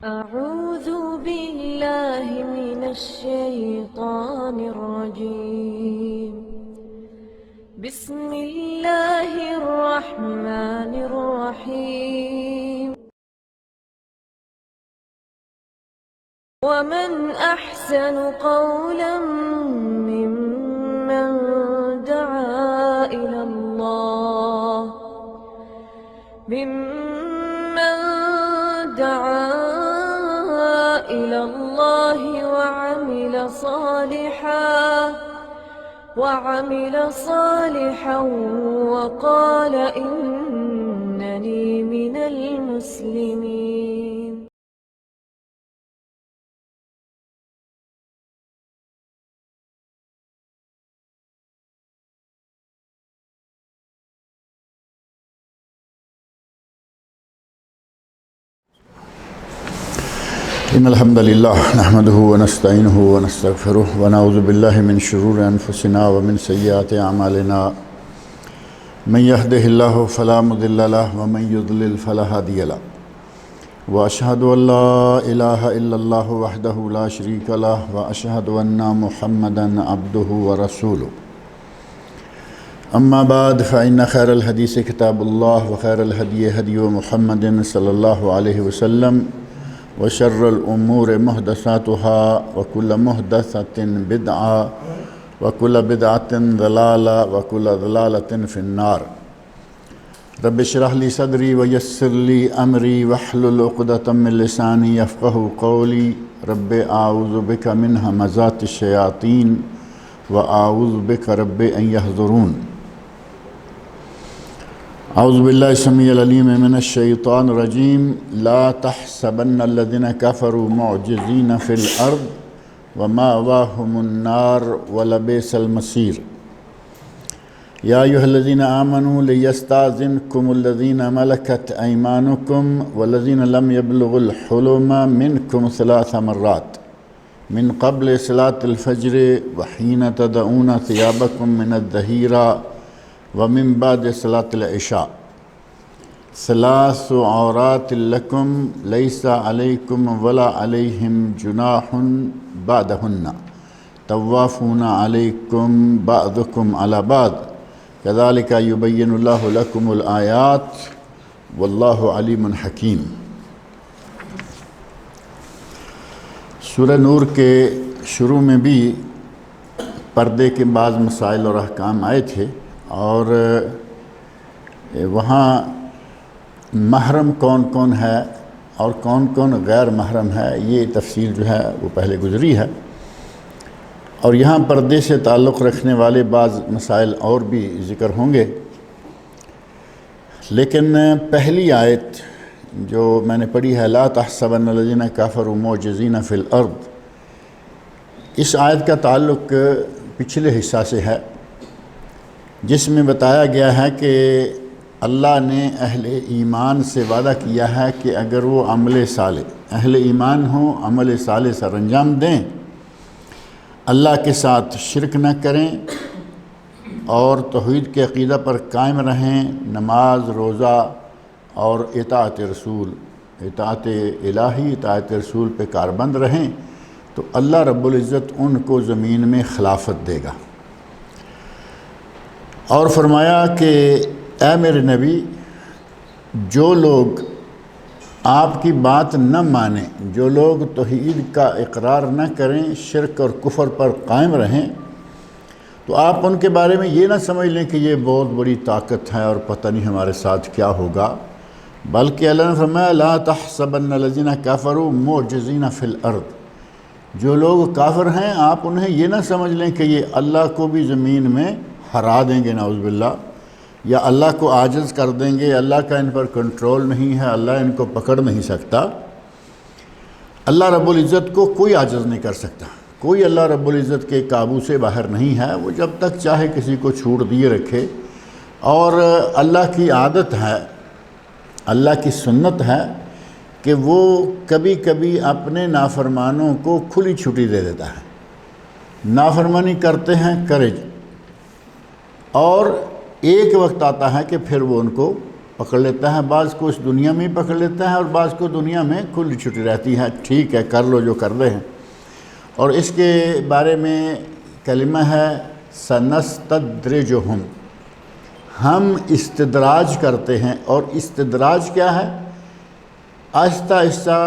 أعوذ بالله من الشيطان الرجيم. بسم الله الرحمن الرحيم. ومن أحسن قولا ممن دعا إلى الله وعمل صالحا وقال إنني من المسلمين. إن الحمد لله نحمده ونستعينه ونستغفره ونعوذ بالله من شرور أنفسنا ومن سيئات أعمالنا من يهده الله فلا مضل له ومن يضلل فلا هادي له وأشهد أن لا إله إلا الله وحده لا شريك له وأشهد أن محمدا عبده ورسوله. أما بعد فإن خير الحديث كتاب الله وخير الهدي هدي محمد صلى الله عليه وسلم وشر الأمور محدثاتها وكل محدثة بدعة وكل بدعة ضلالة وكل ضلالة في النار. رب اشرح لي صدري ويسر لي أمري واحلل عقدة من لساني يفقهوا قولي. رب أعوذ بك من همزات الشياطين وأعوذ بك رب أن يحضرون. اعوذ باللہ السمیع العلیم من الشیطان الرجیم. لا تحسبن الذین کفروا معجزین فی الارض ومأواہم النار ولبئس المصیر. یا ایہا الذین آمنوا لیستأذنکم الذین ملکت ایمانکم والذین لم یبلغوا الحلم منکم ثلاث مرات من قبل صلاة الفجر وحین تدعون ثیابکم من الظہیرہ ومن بعد صلاة العشاء. ثلاث عورات لکم لیس علیکم ولا علیہم جناح بعدہن طوافون علیکم بعضکم علی بعض کذالک یبین اللہ لکم الآیات واللہ علیم حکیم. سورہ نور کے شروع میں بھی پردے کے بعض مسائل اور احکام آئے تھے اور وہاں محرم کون کون ہے اور کون کون غیر محرم ہے یہ تفصیل جو ہے وہ پہلے گزری ہے، اور یہاں پردے سے تعلق رکھنے والے بعض مسائل اور بھی ذکر ہوں گے. لیکن پہلی آیت جو میں نے پڑھی ہے لا تحسبن الذین کفروا معجزین فی الارض، اس آیت کا تعلق پچھلے حصہ سے ہے جس میں بتایا گیا ہے کہ اللہ نے اہل ایمان سے وعدہ کیا ہے کہ اگر وہ عمل صالح اہل ایمان ہوں، عمل صالح سر انجام دیں، اللہ کے ساتھ شرک نہ کریں اور توحید کے عقیدہ پر قائم رہیں، نماز روزہ اور اطاعت رسول اطاعت الہی اطاعت رسول پہ کاربند رہیں، تو اللہ رب العزت ان کو زمین میں خلافت دے گا. اور فرمایا کہ اے میرے نبی، جو لوگ آپ کی بات نہ مانیں، جو لوگ توحید کا اقرار نہ کریں، شرک اور کفر پر قائم رہیں، تو آپ ان کے بارے میں یہ نہ سمجھ لیں کہ یہ بہت بڑی طاقت ہے اور پتہ نہیں ہمارے ساتھ کیا ہوگا، بلکہ اللہ نے فرمایا لا تحسبن الذین کفروا معجزین فی الارض. جو لوگ کافر ہیں آپ انہیں یہ نہ سمجھ لیں کہ یہ اللہ کو بھی زمین میں ہرا دیں گے، نعوذ باللہ، یا اللہ کو عاجز کر دیں گے، اللہ کا ان پر کنٹرول نہیں ہے، اللہ ان کو پکڑ نہیں سکتا. اللہ رب العزت کو کوئی عاجز نہیں کر سکتا، کوئی اللہ رب العزت کے قابو سے باہر نہیں ہے. وہ جب تک چاہے کسی کو چھوڑ دیے رکھے، اور اللہ کی عادت ہے، اللہ کی سنت ہے کہ وہ کبھی کبھی اپنے نافرمانوں کو کھلی چھٹی دے دیتا ہے. نافرمانی کرتے ہیں کرے، اور ایک وقت آتا ہے کہ پھر وہ ان کو پکڑ لیتا ہے، بعض کو اس دنیا میں ہی پکڑ لیتا ہے اور بعض کو دنیا میں کھلی چھٹی رہتی ہے، ٹھیک ہے کر لو جو کر رہے ہیں۔ اور اس کے بارے میں کلمہ ہے سنستدرجہم، ہم استدراج کرتے ہیں۔ اور استدراج کیا ہے؟ آہستہ آہستہ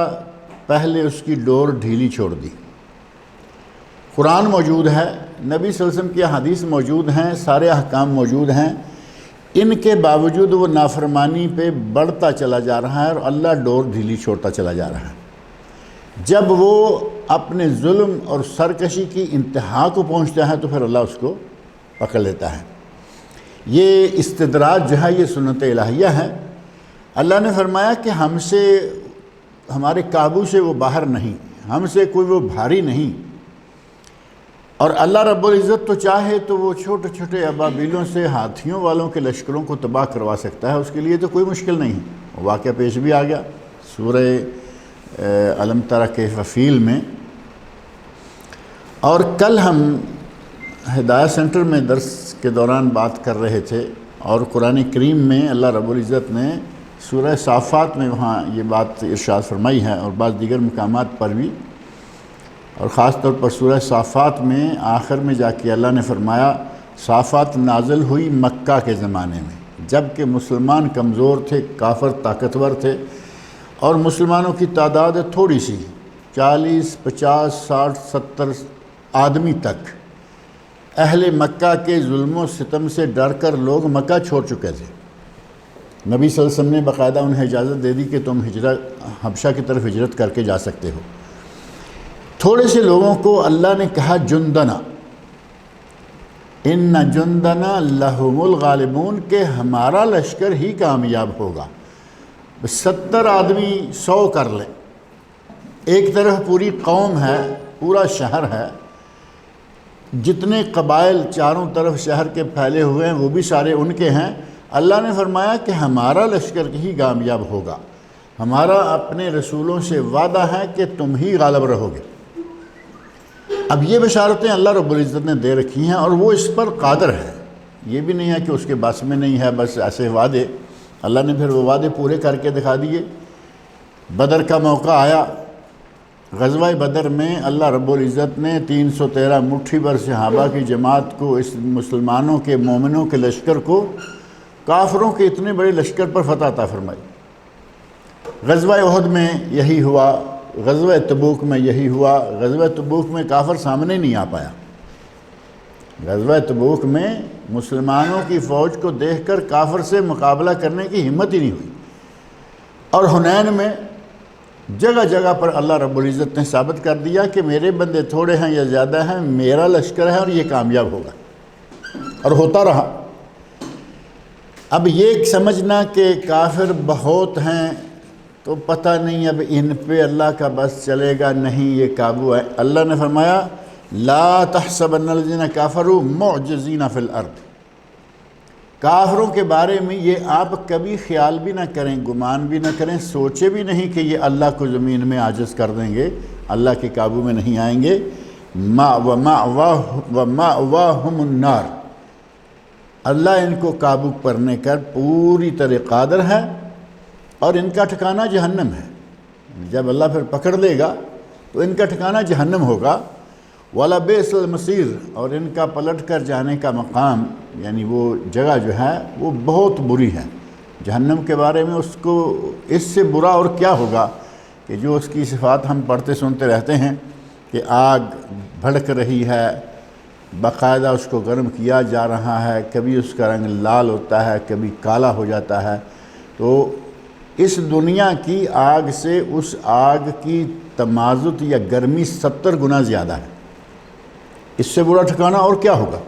پہلے اس کی ڈور ڈھیلی چھوڑ دی۔ قرآن موجود ہے، نبی صلی اللہ علیہ وسلم کی حدیث موجود ہیں، سارے احکام موجود ہیں، ان کے باوجود وہ نافرمانی پہ بڑھتا چلا جا رہا ہے اور اللہ ڈور ڈھیلی چھوڑتا چلا جا رہا ہے۔ جب وہ اپنے ظلم اور سرکشی کی انتہا کو پہنچتا ہے تو پھر اللہ اس کو پکڑ لیتا ہے۔ یہ استدراج جو ہے یہ سنت الہیہ ہے۔ اللہ نے فرمایا کہ ہم سے، ہمارے قابو سے وہ باہر نہیں، ہم سے کوئی وہ بھاری نہیں۔ اور اللہ رب العزت تو چاہے تو وہ چھوٹے چھوٹے ابابیلوں سے ہاتھیوں والوں کے لشکروں کو تباہ کروا سکتا ہے، اس کے لیے تو کوئی مشکل نہیں ہے۔ واقعہ پیش بھی آ گیا سورہ الم تر کیف فیل میں۔ اور کل ہم ہدایت سینٹر میں درس کے دوران بات کر رہے تھے، اور قرآن کریم میں اللہ رب العزت نے سورہ صافات میں وہاں یہ بات ارشاد فرمائی ہے، اور بعض دیگر مقامات پر بھی، اور خاص طور پر سورہ صافات میں آخر میں جا کے اللہ نے فرمایا صافات نازل ہوئی مکہ کے زمانے میں، جب کہ مسلمان کمزور تھے، کافر طاقتور تھے، اور مسلمانوں کی تعداد تھوڑی سی، 40 50 60 70 آدمی تک۔ اہل مکہ کے ظلم و ستم سے ڈر کر لوگ مکہ چھوڑ چکے تھے۔ نبی صلی اللہ علیہ وسلم نے باقاعدہ انہیں اجازت دے دی کہ تم حبشہ کی طرف ہجرت کر کے جا سکتے ہو۔ تھوڑے سے لوگوں کو اللہ نے کہا جندنا، ان جندنا لہم الغالبون، کہ ہمارا لشکر ہی کامیاب ہوگا۔ 70 آدمی 100 کر لیں، ایک طرف پوری قوم ہے، پورا شہر ہے، جتنے قبائل چاروں طرف شہر کے پھیلے ہوئے ہیں وہ بھی سارے ان کے ہیں۔ اللہ نے فرمایا کہ ہمارا لشکر ہی کامیاب ہوگا، ہمارا اپنے رسولوں سے وعدہ ہے کہ تم ہی غالب رہو گے۔ اب یہ بشارتیں اللہ رب العزت نے دے رکھی ہیں اور وہ اس پر قادر ہے، یہ بھی نہیں ہے کہ اس کے بس میں نہیں ہے، بس ایسے وعدے۔ اللہ نے پھر وہ وعدے پورے کر کے دکھا دیے۔ بدر کا موقع آیا، غزوہ بدر میں اللہ رب العزت نے 313 مٹھی بھر صحابہ کی جماعت کو، اس مسلمانوں کے مومنوں کے لشکر کو کافروں کے اتنے بڑے لشکر پر فتح عطا فرمائی۔ غزوہ احد میں یہی ہوا، غزوہ تبوک میں یہی ہوا۔ غزوہ تبوک میں کافر سامنے نہیں آ پایا۔ غزوہ تبوک میں مسلمانوں کی فوج کو دیکھ کر کافر سے مقابلہ کرنے کی ہمت ہی نہیں ہوئی۔ اور حنین میں جگہ جگہ پر اللہ رب العزت نے ثابت کر دیا کہ میرے بندے تھوڑے ہیں یا زیادہ ہیں، میرا لشکر ہے اور یہ کامیاب ہوگا، اور ہوتا رہا۔ اب یہ سمجھنا کہ کافر بہت ہیں تو پتہ نہیں اب ان پہ اللہ کا بس چلے گا، نہیں، یہ قابو ہے۔ اللہ نے فرمایا لا تحسبن الذین کافروا معجزین فی الارض، کافروں کے بارے میں یہ آپ کبھی خیال بھی نہ کریں، گمان بھی نہ کریں، سوچے بھی نہیں کہ یہ اللہ کو زمین میں عاجز کر دیں گے، اللہ کے قابو میں نہیں آئیں گے۔ وَمَأْوَاهُمُ النَّارِ، اللہ ان کو قابو کرنے کا پوری طرح قادر ہے، اور ان کا ٹھکانہ جہنم ہے۔ جب اللہ پھر پکڑ لے گا تو ان کا ٹھکانہ جہنم ہوگا۔ وَلَبِئْسَ الْمَصِيرُ، اور ان کا پلٹ کر جانے کا مقام، یعنی وہ جگہ جو ہے وہ بہت بری ہے۔ جہنم کے بارے میں اس کو اس سے برا اور کیا ہوگا کہ جو اس کی صفات ہم پڑھتے سنتے رہتے ہیں کہ آگ بھڑک رہی ہے، باقاعدہ اس کو گرم کیا جا رہا ہے، کبھی اس کا رنگ لال ہوتا ہے، کبھی کالا ہو جاتا ہے۔ تو اس دنیا کی آگ سے اس آگ کی تمازت یا گرمی 70 گنا زیادہ ہے۔ اس سے برا ٹھکانہ اور کیا ہوگا؟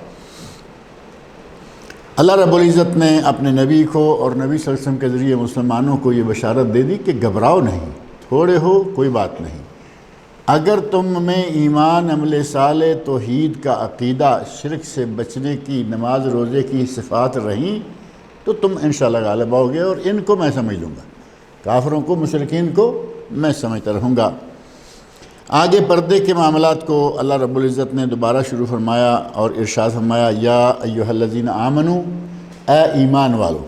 اللہ رب العزت نے اپنے نبی کو اور نبی صلی اللہ علیہ وسلم کے ذریعے مسلمانوں کو یہ بشارت دے دی کہ گھبراؤ نہیں، تھوڑے ہو کوئی بات نہیں، اگر تم میں ایمان، عمل صالح، توحید کا عقیدہ، شرک سے بچنے کی، نماز روزے کی صفات رہیں تو تم انشاءاللہ غالب ہوگے، اور ان کو میں سمجھ لوں گا، کافروں کو، مشرکین کو میں سمجھتا رہوں گا۔ آگے پردے کے معاملات کو اللہ رب العزت نے دوبارہ شروع فرمایا اور ارشاد فرمایا یا ایھا الذین آمنو، اے ایمان والو،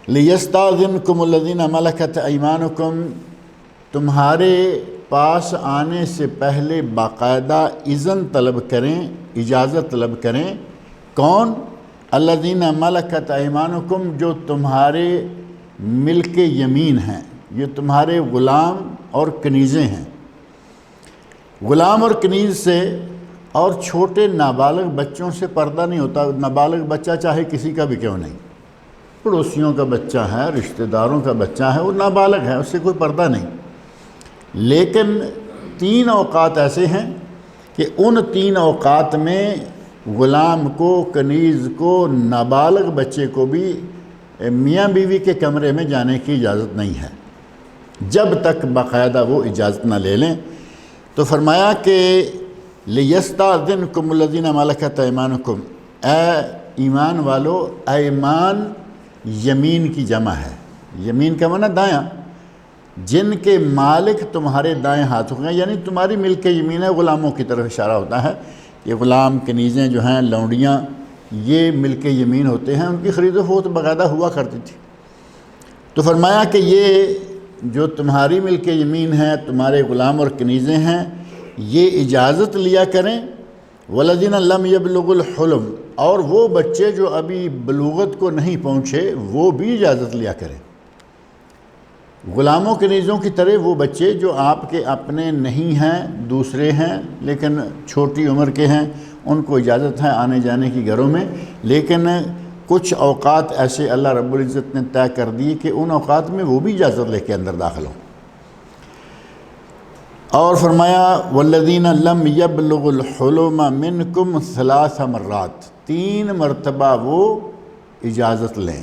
لیستاذنکم الذین ملکت ایمانکم، تمہارے پاس آنے سے پہلے باقاعدہ اذن طلب کریں، اجازت طلب کریں۔ کون؟ الذین ملکت ایمانکم، جو تمہارے ملک یمین ہیں، یہ تمہارے غلام اور کنیزیں ہیں۔ غلام اور کنیز سے اور چھوٹے نابالغ بچوں سے پردہ نہیں ہوتا۔ نابالغ بچہ چاہے کسی کا بھی کیوں نہیں، پڑوسیوں کا بچہ ہے، رشتہ داروں کا بچہ ہے، وہ نابالغ ہے، اس سے کوئی پردہ نہیں۔ لیکن 3 اوقات ایسے ہیں کہ ان 3 اوقات میں غلام کو، کنیز کو، نابالغ بچے کو بھی میاں بیوی کے کمرے میں جانے کی اجازت نہیں ہے جب تک باقاعدہ وہ اجازت نہ لے لیں۔ تو فرمایا کہ لیستاذنکم الذین ملکت ایمانکم، اے ایمان والو، ایمان یمین کی جمع ہے۔ یمین کا معنی دایاں، جن کے مالک تمہارے دائیں ہاتھوں ہیں، یعنی تمہاری ملک یمین ہے۔ غلاموں کی طرف اشارہ ہوتا ہے کہ غلام، کنیزیں جو ہیں، لونڈیاں، یہ ملک یمین ہوتے ہیں، ان کی خرید و فروخت باقاعدہ ہوا کرتی تھی۔ تو فرمایا کہ یہ جو تمہاری ملک یمین ہے، تمہارے غلام اور کنیزیں ہیں، یہ اجازت لیا کریں۔ والذین لم یبلغوا الحلم، اور وہ بچے جو ابھی بلوغت کو نہیں پہنچے وہ بھی اجازت لیا کریں۔ غلاموں کنیزوں کی طرح وہ بچے جو آپ کے اپنے نہیں ہیں، دوسرے ہیں لیکن چھوٹی عمر کے ہیں، ان کو اجازت ہے آنے جانے کی گھروں میں، لیکن کچھ اوقات ایسے اللہ رب العزت نے طے کر دیے کہ ان اوقات میں وہ بھی اجازت لے کے اندر داخل ہوں۔ اور فرمایا والذین لم یبلغوا الحلم منکم 3 مرات، 3 مرتبہ وہ اجازت لیں۔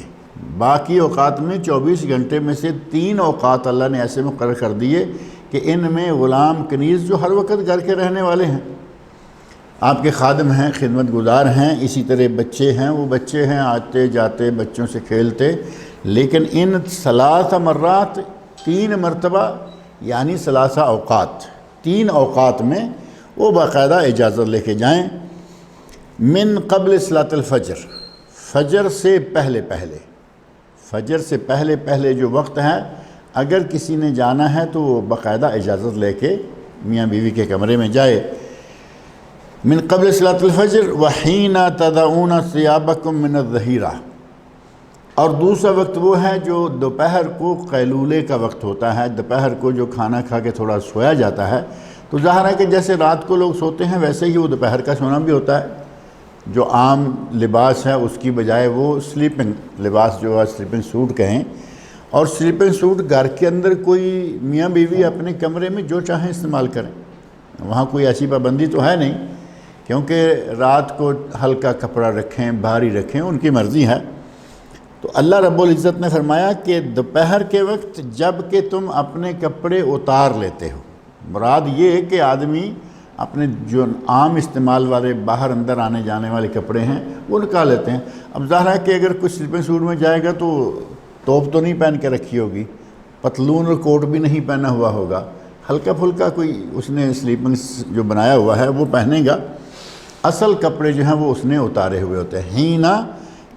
باقی اوقات میں 24 گھنٹے میں سے 3 اوقات اللہ نے ایسے مقرر کر دیے کہ ان میں غلام کنیز جو ہر وقت گھر کے رہنے والے ہیں، آپ کے خادم ہیں، خدمت گزار ہیں، اسی طرح بچے ہیں، وہ بچے ہیں آتے جاتے بچوں سے کھیلتے، لیکن ان 3 مرات، 3 مرتبہ یعنی 3 اوقات، 3 اوقات میں وہ باقاعدہ اجازت لے کے جائیں۔ من قبل صلاۃ الفجر، فجر سے پہلے پہلے، فجر سے پہلے پہلے جو وقت ہے، اگر کسی نے جانا ہے تو وہ باقاعدہ اجازت لے کے میاں بیوی کے کمرے میں جائے۔ من قبل صلاۃ الفجر وحین تدعون ثیابکم من الظہیرہ، اور دوسرا وقت وہ ہے جو دوپہر کو قیلولے کا وقت ہوتا ہے، دوپہر کو جو کھانا کھا کے تھوڑا سویا جاتا ہے، تو ظاہر ہے کہ جیسے رات کو لوگ سوتے ہیں ویسے ہی وہ دوپہر کا سونا بھی ہوتا ہے۔ جو عام لباس ہے اس کی بجائے وہ سلیپنگ لباس جو ہے، سلیپنگ سوٹ کہیں، اور سلیپنگ سوٹ گھر کے اندر کوئی میاں بیوی اپنے کمرے میں جو چاہیں استعمال کریں، وہاں کوئی ایسی پابندی تو ہے نہیں، کیونکہ رات کو ہلکا کپڑا رکھیں، بھاری رکھیں، ان کی مرضی ہے۔ تو اللہ رب العزت نے فرمایا کہ دوپہر کے وقت جب کہ تم اپنے کپڑے اتار لیتے ہو، مراد یہ ہے کہ آدمی اپنے جو عام استعمال والے باہر اندر آنے جانے والے کپڑے ہیں وہ نکال لیتے ہیں۔ اب ظاہر ہے کہ اگر کچھ سلیپنگ سوٹ میں جائے گا تو توپ تو نہیں پہن کے رکھی ہوگی، پتلون اور کوٹ بھی نہیں پہنا ہوا ہوگا، ہلکا پھلکا کوئی اس نے سلیپنگ جو بنایا ہوا ہے وہ پہنے گا۔ اصل کپڑے جو ہیں وہ اس نے اتارے ہوئے ہوتے ہیں۔ حین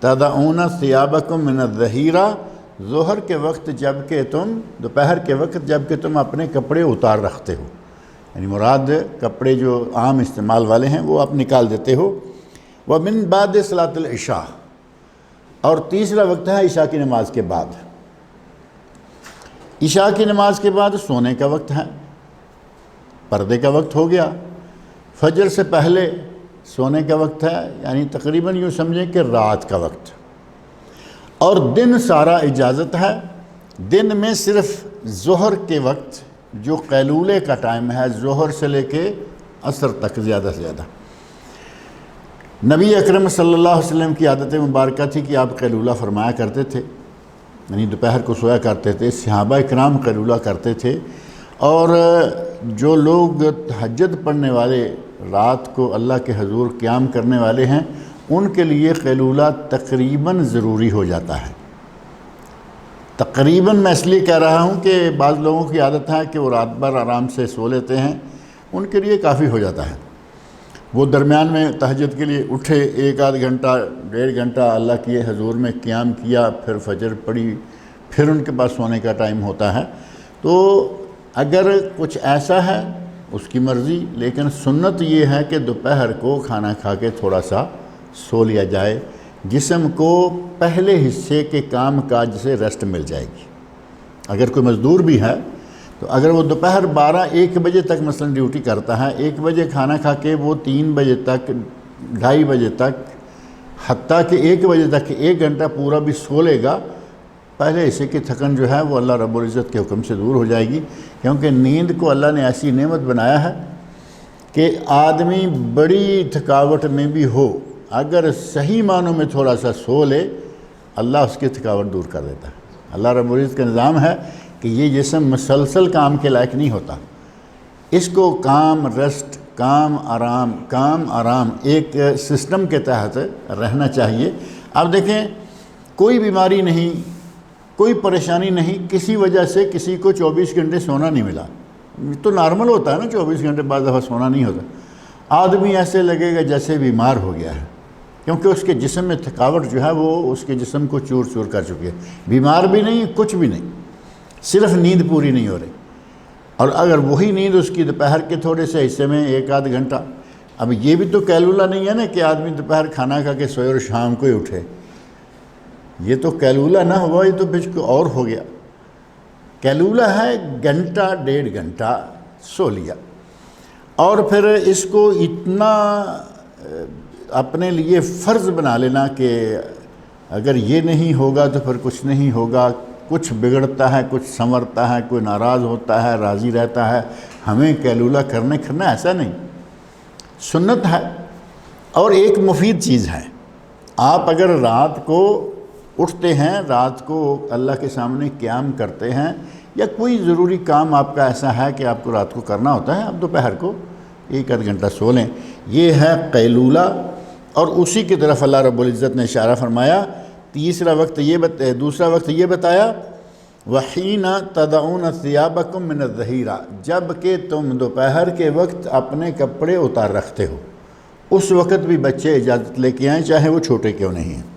تدعون ثیابکم من الظہیرہ، ظہر کے وقت جب کہ تم، دوپہر کے وقت جب کہ تم اپنے کپڑے اتار رکھتے ہو، یعنی مراد کپڑے جو عام استعمال والے ہیں وہ آپ نکال دیتے ہو۔ ومن بعد صلاۃ العشاء، اور تیسرا وقت ہے عشاء کی نماز کے بعد۔ عشاء کی نماز کے بعد سونے کا وقت ہے، پردے کا وقت ہو گیا۔ فجر سے پہلے سونے کا وقت ہے، یعنی تقریباً یوں سمجھیں کہ رات کا وقت، اور دن سارا اجازت ہے۔ دن میں صرف ظہر کے وقت جو قیلولے کا ٹائم ہے، ظہر سے لے کے عصر تک زیادہ سے زیادہ، نبی اکرم صلی اللہ علیہ وسلم کی عادت مبارکہ تھی کہ آپ قیلولہ فرمایا کرتے تھے، یعنی دوپہر کو سویا کرتے تھے۔ صحابہ اکرام قیلولہ کرتے تھے، اور جو لوگ تہجد پڑھنے والے، رات کو اللہ کے حضور قیام کرنے والے ہیں، ان کے لیے قیلولہ تقریباً ضروری ہو جاتا ہے۔ تقریباً میں اس لیے کہہ رہا ہوں کہ بعض لوگوں کی عادت ہے کہ وہ رات بھر آرام سے سو لیتے ہیں، ان کے لیے کافی ہو جاتا ہے۔ وہ درمیان میں تہجد کے لیے اٹھے، 1 آدھ گھنٹہ 1.5 گھنٹہ اللہ کے حضور میں قیام کیا، پھر فجر پڑھی، پھر ان کے پاس سونے کا ٹائم ہوتا ہے۔ تو اگر کچھ ایسا ہے اس کی مرضی، لیکن سنت یہ ہے کہ دوپہر کو کھانا کھا کے تھوڑا سا سو لیا جائے، جسم کو پہلے حصے کے کام کاج سے ریسٹ مل جائے گی۔ اگر کوئی مزدور بھی ہے تو اگر وہ دوپہر 12-1 بجے تک مثلا ڈیوٹی کرتا ہے، 1 بجے کھانا کھا کے وہ 3 بجے تک 2:30 بجے تک، حتیٰ کہ 1 بجے تک 1 گھنٹہ پورا بھی سو لے گا، پہلے حصے کی تھکن جو ہے وہ اللہ رب العزت کے حکم سے دور ہو جائے گی، کیونکہ نیند کو اللہ نے ایسی نعمت بنایا ہے کہ آدمی بڑی تھکاوٹ میں بھی ہو، اگر صحیح معنوں میں تھوڑا سا سو لے، اللہ اس کی تھکاوٹ دور کر دیتا ہے۔ اللہ رب العزت کا نظام ہے کہ یہ جسم مسلسل کام کے لائق نہیں ہوتا، اس کو کام ریسٹ، کام آرام ایک سسٹم کے تحت رہنا چاہیے۔ اب دیکھیں، کوئی بیماری نہیں، کوئی پریشانی نہیں، کسی وجہ سے کسی کو 24 گھنٹے سونا نہیں ملا، تو نارمل ہوتا ہے نا، 24 گھنٹے بعد دفعہ سونا نہیں ہوتا، آدمی ایسے لگے گا جیسے بیمار ہو گیا ہے، کیونکہ اس کے جسم میں تھکاوٹ جو ہے وہ اس کے جسم کو چور چور کر چکی ہے۔ بیمار بھی نہیں، کچھ بھی نہیں، صرف نیند پوری نہیں ہو رہی، اور اگر وہی نیند اس کی دوپہر کے تھوڑے سے حصے میں 1 آدھ گھنٹہ، اب یہ بھی تو کیلولا نہیں ہے نا کہ آدمی دوپہر کھانا کھا کے سوئے اور شام کو ہی اٹھے، یہ تو کیلولا نہ ہوا، یہ تو کچھ اور ہو گیا۔ کیلولا ہے 1-1.5 گھنٹہ سو لیا، اور پھر اس کو اتنا اپنے لیے فرض بنا لینا کہ اگر یہ نہیں ہوگا تو پھر کچھ نہیں ہوگا، کچھ بگڑتا ہے، کچھ سنورتا ہے، کوئی ناراض ہوتا ہے، راضی رہتا ہے، ہمیں کیلولا کرنا ایسا نہیں، سنت ہے اور ایک مفید چیز ہے۔ آپ اگر رات کو اٹھتے ہیں، رات کو اللہ کے سامنے قیام کرتے ہیں، یا کوئی ضروری کام آپ کا ایسا ہے کہ آپ کو رات کو کرنا ہوتا ہے، آپ دوپہر کو 1 گھنٹہ سو لیں، یہ ہے قیلولہ، اور اسی کی طرف اللہ رب العزت نے اشارہ فرمایا۔ دوسرا وقت یہ بتایا، وَحِينَ تَضَعُونَ ثِيَابَكُم مِّنَ الظَّهِيرَةِ، جب کہ تم دوپہر کے وقت اپنے کپڑے اتار رکھتے ہو، اس وقت بھی بچے اجازت لے کے آئیں، چاہے وہ چھوٹے کیوں نہیں ہیں۔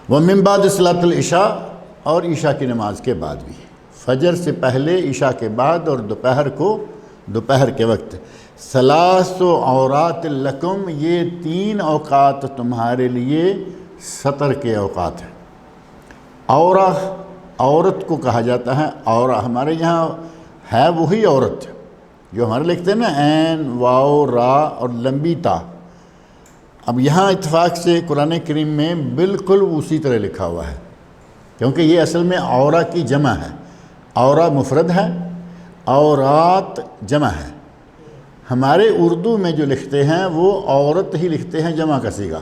وَمِن بَعْدِ صَلَاةِ الْعِشَاءِ، اور عشاء کی نماز کے بعد بھی، فجر سے پہلے، عشاء کے بعد، اور دوپہر کے وقت، ثلاث عورات لکم، یہ 3 اوقات تمہارے لیے سطر کے اوقات ہیں۔ عورہ، عورت کو کہا جاتا ہے، عورہ ہمارے یہاں ہے وہی عورت جو ہمارے لکھتے ہیں نا، عین، واو، را اور لمبی تا، اب یہاں اتفاق سے قرآن کریم میں بالکل اسی طرح لکھا ہوا ہے، کیونکہ یہ اصل میں عورہ کی جمع ہے، عورہ مفرد ہے، عورات جمع ہے۔ ہمارے اردو میں جو لکھتے ہیں وہ عورت ہی لکھتے ہیں، جمع کا صیغہ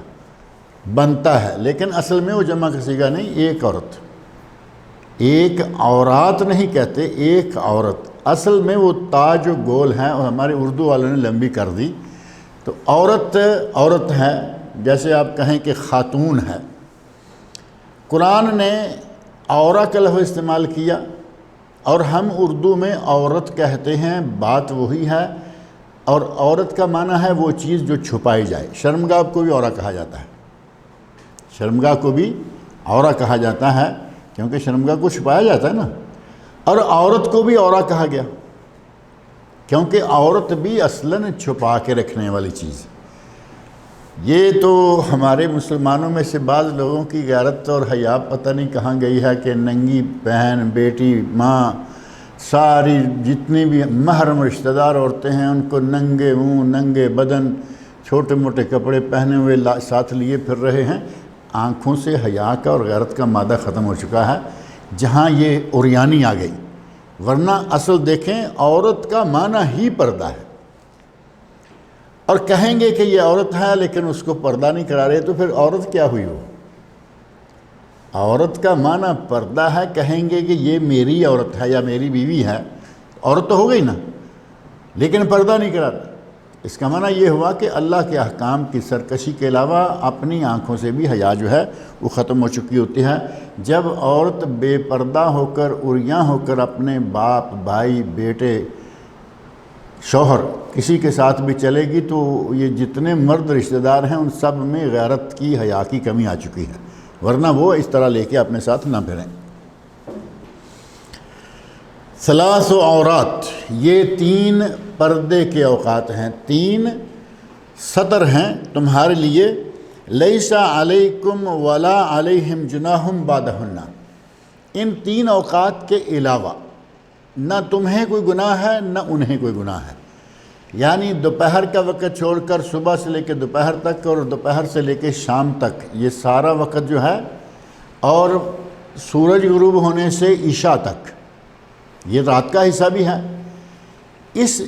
بنتا ہے، لیکن اصل میں وہ جمع کا صیغہ نہیں، ایک عورت، ایک عورات نہیں کہتے، ایک عورت، اصل میں وہ تا جو گول ہے اور ہمارے اردو والوں نے لمبی کر دی، تو عورت ہے، جیسے آپ کہیں کہ خاتون ہے۔ قرآن نے عورہ کا لفظ استعمال کیا، اور ہم اردو میں عورت کہتے ہیں، بات وہی ہے، اور عورت کا معنی ہے وہ چیز جو چھپائی جائے۔ شرمگاہ کو بھی عورہ کہا جاتا ہے، شرمگاہ کو بھی عورہ کہا جاتا ہے، کیونکہ شرمگاہ کو چھپایا جاتا ہے نا، اور عورت کو بھی عورہ کہا گیا، کیونکہ عورت بھی اصلاً چھپا کے رکھنے والی چیز۔ یہ تو ہمارے مسلمانوں میں سے بعض لوگوں کی غیرت اور حیا پتہ نہیں کہاں گئی ہے کہ ننگی بہن، بیٹی، ماں، ساری جتنی بھی محرم رشتہ دار عورتیں ہیں، ان کو ننگے منہ، ننگے بدن، چھوٹے موٹے کپڑے پہنے ہوئے ساتھ لیے پھر رہے ہیں۔ آنکھوں سے حیا کا اور غیرت کا مادہ ختم ہو چکا ہے، جہاں یہ عریانی آ گئی، ورنہ اصل دیکھیں عورت کا معنی ہی پردہ ہے، اور کہیں گے کہ یہ عورت ہے لیکن اس کو پردہ نہیں کرا رہے، تو پھر عورت کیا ہوئی؟ وہ عورت کا معنی پردہ ہے، کہیں گے کہ یہ میری عورت ہے یا میری بیوی ہے، عورت تو ہو گئی نا، لیکن پردہ نہیں کرا رہا۔ اس کا معنی یہ ہوا کہ اللہ کے احکام کی سرکشی کے علاوہ اپنی آنکھوں سے بھی حیا جو ہے وہ ختم ہو چکی ہوتی ہے۔ جب عورت بے پردہ ہو کر، عریاں ہو کر اپنے باپ، بھائی، بیٹے شوہر کسی کے ساتھ بھی چلے گی تو یہ جتنے مرد رشتہ دار ہیں ان سب میں غیرت کی، حیا کی کمی آ چکی ہے، ورنہ وہ اس طرح لے کے اپنے ساتھ نہ پھریں۔ ثلاث عورات، یہ 3 پردے کے اوقات ہیں، 3 سطر ہیں تمہارے لیے۔ لیس علیکم ولا علیہم جناح بعدہن، ان 3 اوقات کے علاوہ نہ تمہیں کوئی گناہ ہے نہ انہیں کوئی گناہ ہے، یعنی دوپہر کا وقت چھوڑ کر صبح سے لے کے دوپہر تک اور دوپہر سے لے کے شام تک یہ سارا وقت جو ہے، اور سورج غروب ہونے سے عشاء تک یہ رات کا حصہ بھی ہے،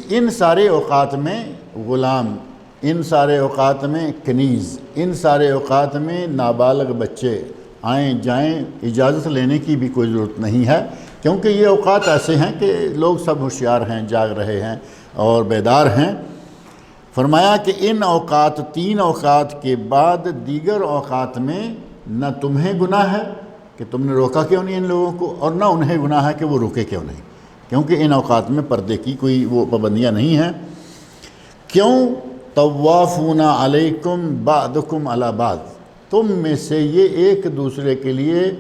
ان سارے اوقات میں غلام، ان سارے اوقات میں کنیز، ان سارے اوقات میں نابالغ بچے آئیں جائیں، اجازت لینے کی بھی کوئی ضرورت نہیں ہے، کیونکہ یہ اوقات ایسے ہیں کہ لوگ سب ہوشیار ہیں، جاگ رہے ہیں اور بیدار ہیں۔ فرمایا کہ ان اوقات 3 اوقات کے بعد دیگر اوقات میں نہ تمہیں گناہ ہے کہ تم نے روکا کیوں نہیں ان لوگوں کو، اور نہ انہیں گناہ ہے کہ وہ روکے کیوں نہیں، کیونکہ ان اوقات میں پردے کی کوئی وہ پابندیاں نہیں ہیں۔ کیوں؟ طوافون علیکم بعضکم علی بعض، تم میں سے یہ ایک دوسرے کے لیے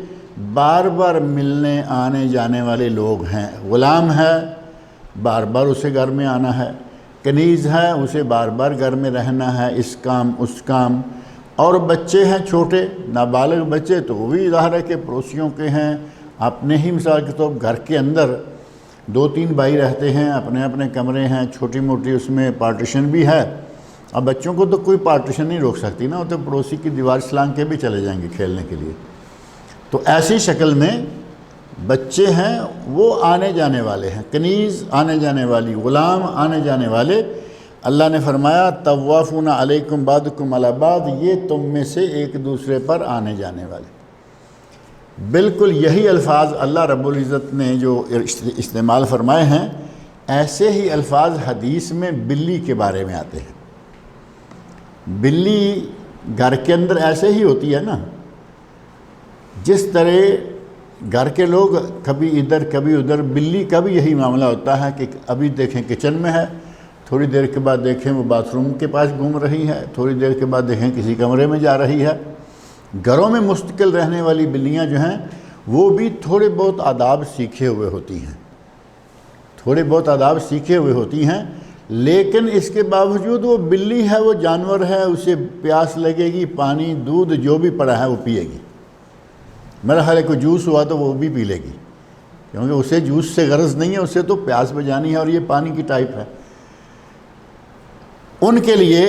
بار بار ملنے آنے جانے والے لوگ ہیں۔ غلام ہے، بار بار اسے گھر میں آنا ہے، کنیز ہے، اسے بار بار گھر میں رہنا ہے، اس کام اس کام، اور بچے ہیں چھوٹے نابالغ بچے تو وہ بھی ظاہر ہے کہ پڑوسیوں کے ہیں، اپنے ہی مثال کے طور پر گھر کے اندر 2-3 بھائی رہتے ہیں، اپنے اپنے کمرے ہیں، چھوٹی موٹی اس میں پارٹیشن بھی ہے۔ اب بچوں کو تو کوئی پارٹیشن نہیں روک سکتی نا، وہ تو پڑوسی کی دیوار چھلانگ کے بھی چلے جائیں گے کھیلنے کے لیے۔ تو ایسی شکل میں بچے ہیں، وہ آنے جانے والے ہیں، کنیز آنے جانے والی، غلام آنے جانے والے۔ اللہ نے فرمایا طوافون علیکم بعضکم علی بعض، یہ تم میں سے ایک دوسرے پر آنے جانے والے۔ بالکل یہی الفاظ اللہ رب العزت نے جو استعمال فرمائے ہیں، ایسے ہی الفاظ حدیث میں بلی کے بارے میں آتے ہیں۔ بلی گھر کے اندر ایسے ہی ہوتی ہے نا، جس طرح گھر کے لوگ کبھی ادھر کبھی ادھر، بلی کا بھی یہی معاملہ ہوتا ہے کہ ابھی دیکھیں کچن میں ہے، تھوڑی دیر کے بعد دیکھیں وہ باتھ روم کے پاس گھوم رہی ہے، تھوڑی دیر کے بعد دیکھیں کسی کمرے میں جا رہی ہے۔ گھروں میں مستقل رہنے والی بلیاں جو ہیں وہ بھی تھوڑے بہت آداب سیکھے ہوئے ہوتی ہیں، تھوڑے بہت آداب سیکھے ہوئے ہوتی ہیں، لیکن اس کے باوجود وہ بلی ہے، وہ جانور ہے، اسے پیاس لگے گی، پانی دودھ جو بھی پڑا ہے وہ پیے گی۔ میرا خیال ہے کوئی جوس ہوا تو وہ بھی پی لے گی، کیونکہ اسے جوس سے غرض نہیں ہے، اسے تو پیاس بجانی ہے، اور یہ پانی کی ٹائپ ہے۔ ان کے لیے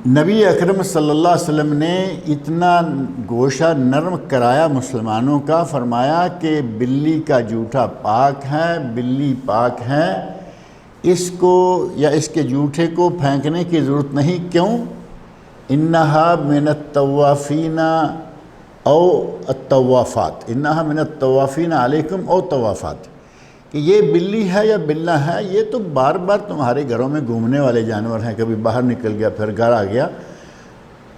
نبی اکرم صلی اللہ علیہ وسلم نے اتنا گوشہ نرم کرایا مسلمانوں کا، فرمایا کہ بلی کا جوٹا پاک ہے، بلی پاک ہے، اس کو یا اس کے جوٹے کو پھینکنے کی ضرورت نہیں۔ کیوں؟ انہا من الطوافین او الطوافات، انہا من الطوافین علیکم او طوافات، کہ یہ بلی ہے یا بلہ ہے، یہ تو بار بار تمہارے گھروں میں گھومنے والے جانور ہیں، کبھی باہر نکل گیا پھر گھر آ گیا۔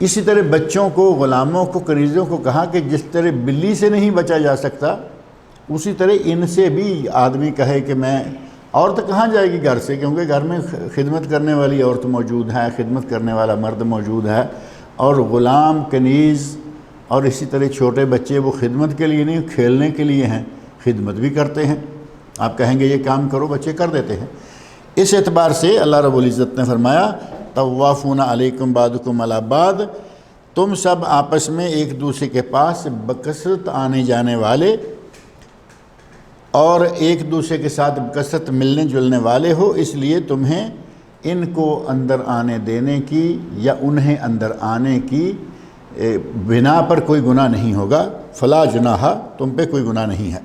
اسی طرح بچوں کو، غلاموں کو، کنیزوں کو کہا کہ جس طرح بلی سے نہیں بچا جا سکتا، اسی طرح ان سے بھی آدمی کہے کہ میں، عورت کہاں جائے گی گھر سے، کیونکہ گھر میں خدمت کرنے والی عورت موجود ہے، خدمت کرنے والا مرد موجود ہے، اور غلام، کنیز اور اسی طرح چھوٹے بچے وہ خدمت کے لیے نہیں، کھیلنے کے لیے ہیں، خدمت بھی کرتے ہیں۔ آپ کہیں گے یہ کام کرو، بچے کر دیتے ہیں۔ اس اعتبار سے اللہ رب العزت نے فرمایا طوافون علیکم بعضکم علی بعض، تم سب آپس میں ایک دوسرے کے پاس بکثرت آنے جانے والے اور ایک دوسرے کے ساتھ بکثرت ملنے جلنے والے ہو، اس لیے تمہیں ان کو اندر آنے دینے کی یا انہیں اندر آنے کی بنا پر کوئی گناہ نہیں ہوگا۔ فلا جناح، تم پہ کوئی گناہ نہیں ہے۔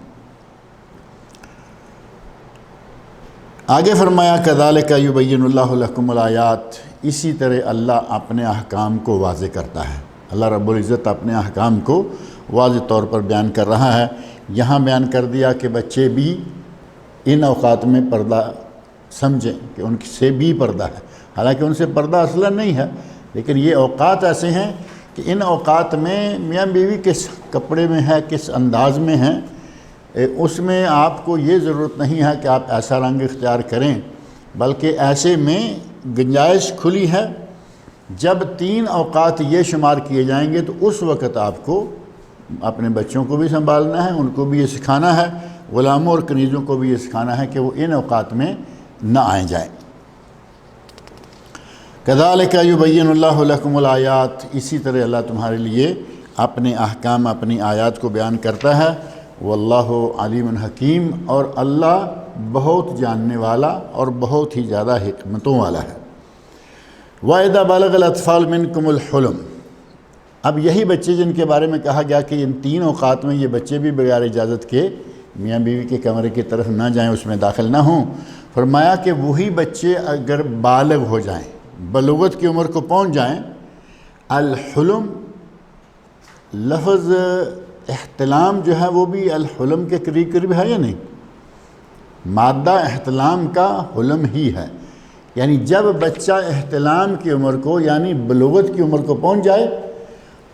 آگے فرمایا کذالک یبین اللہ لکم الآیات، اسی طرح اللہ اپنے احکام کو واضح کرتا ہے۔ اللہ رب العزت اپنے احکام کو واضح طور پر بیان کر رہا ہے۔ یہاں بیان کر دیا کہ بچے بھی ان اوقات میں پردہ سمجھیں کہ ان سے بھی پردہ ہے، حالانکہ ان سے پردہ اصلا نہیں ہے، لیکن یہ اوقات ایسے ہیں کہ ان اوقات میں میاں بیوی کس کپڑے میں ہے، کس انداز میں ہیں، اس میں آپ کو یہ ضرورت نہیں ہے کہ آپ ایسا رنگ اختیار کریں بلکہ ایسے میں گنجائش کھلی ہے جب 3 اوقات یہ شمار کیے جائیں گے تو اس وقت آپ کو اپنے بچوں کو بھی سنبھالنا ہے، ان کو بھی یہ سکھانا ہے، غلاموں اور کنیزوں کو بھی یہ سکھانا ہے کہ وہ ان اوقات میں نہ آئیں جائیں۔ کذالک یبین اللہ لکم الآیات، اسی طرح اللہ تمہارے لیے اپنے احکام، اپنی آیات کو بیان کرتا ہے۔ واللہ علیم حکیم، اور اللہ بہت جاننے والا اور بہت ہی زیادہ حکمتوں والا ہے۔ وَإِذَا بَلَغَ الْأَطْفَالُ مِنْكُمُ الْحُلُمَ، اب یہی بچے جن کے بارے میں کہا گیا کہ ان 3 اوقات میں یہ بچے بھی بغیر اجازت کے میاں بیوی کے کمرے کی طرف نہ جائیں، اس میں داخل نہ ہوں۔ فرمایا کہ وہی بچے اگر بالغ ہو جائیں، بلوغت کی عمر کو پہنچ جائیں، الحلم لفظ احتلام جو ہے وہ بھی الحلم کے قریب قریب ہے یا نہیں؟ مادہ احتلام کا حلم ہی ہے، یعنی جب بچہ احتلام کی عمر کو یعنی بلوغت کی عمر کو پہنچ جائے،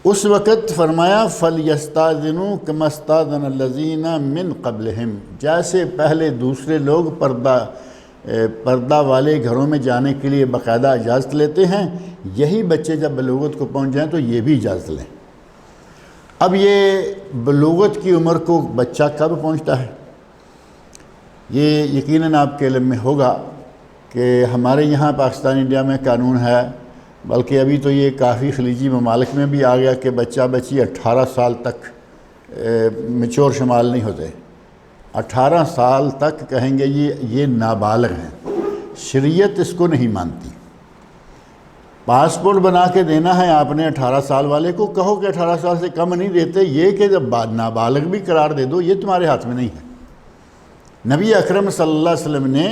اس وقت فرمایا فَلْيَسْتَأْذِنُوا كَمَا اسْتَأْذَنَ الَّذِينَ مِنْ قَبْلِهِمْ، جیسے پہلے دوسرے لوگ پردہ والے گھروں میں جانے کے لیے باقاعدہ اجازت لیتے ہیں، یہی بچے جب بلوغت کو پہنچ جائیں تو یہ بھی اجازت لیں۔ اب یہ بلوغت کی عمر کو بچہ کب پہنچتا ہے؟ یہ یقیناً آپ کے علم میں ہوگا کہ ہمارے یہاں پاکستان انڈیا میں قانون ہے، بلکہ ابھی تو یہ کافی خلیجی ممالک میں بھی آ گیا کہ بچہ بچی 18 سال تک میچور شمال نہیں ہوتے۔ 18 سال تک کہیں گے یہ نابالغ ہیں، شریعت اس کو نہیں مانتی۔ پاسپورٹ بنا کے دینا ہے آپ نے 18 سال والے کو، کہو کہ 18 سال سے کم نہیں دیتے، یہ کہ جب نابالغ بھی قرار دے دو، یہ تمہارے ہاتھ میں نہیں ہے۔ نبی اکرم صلی اللہ علیہ وسلم نے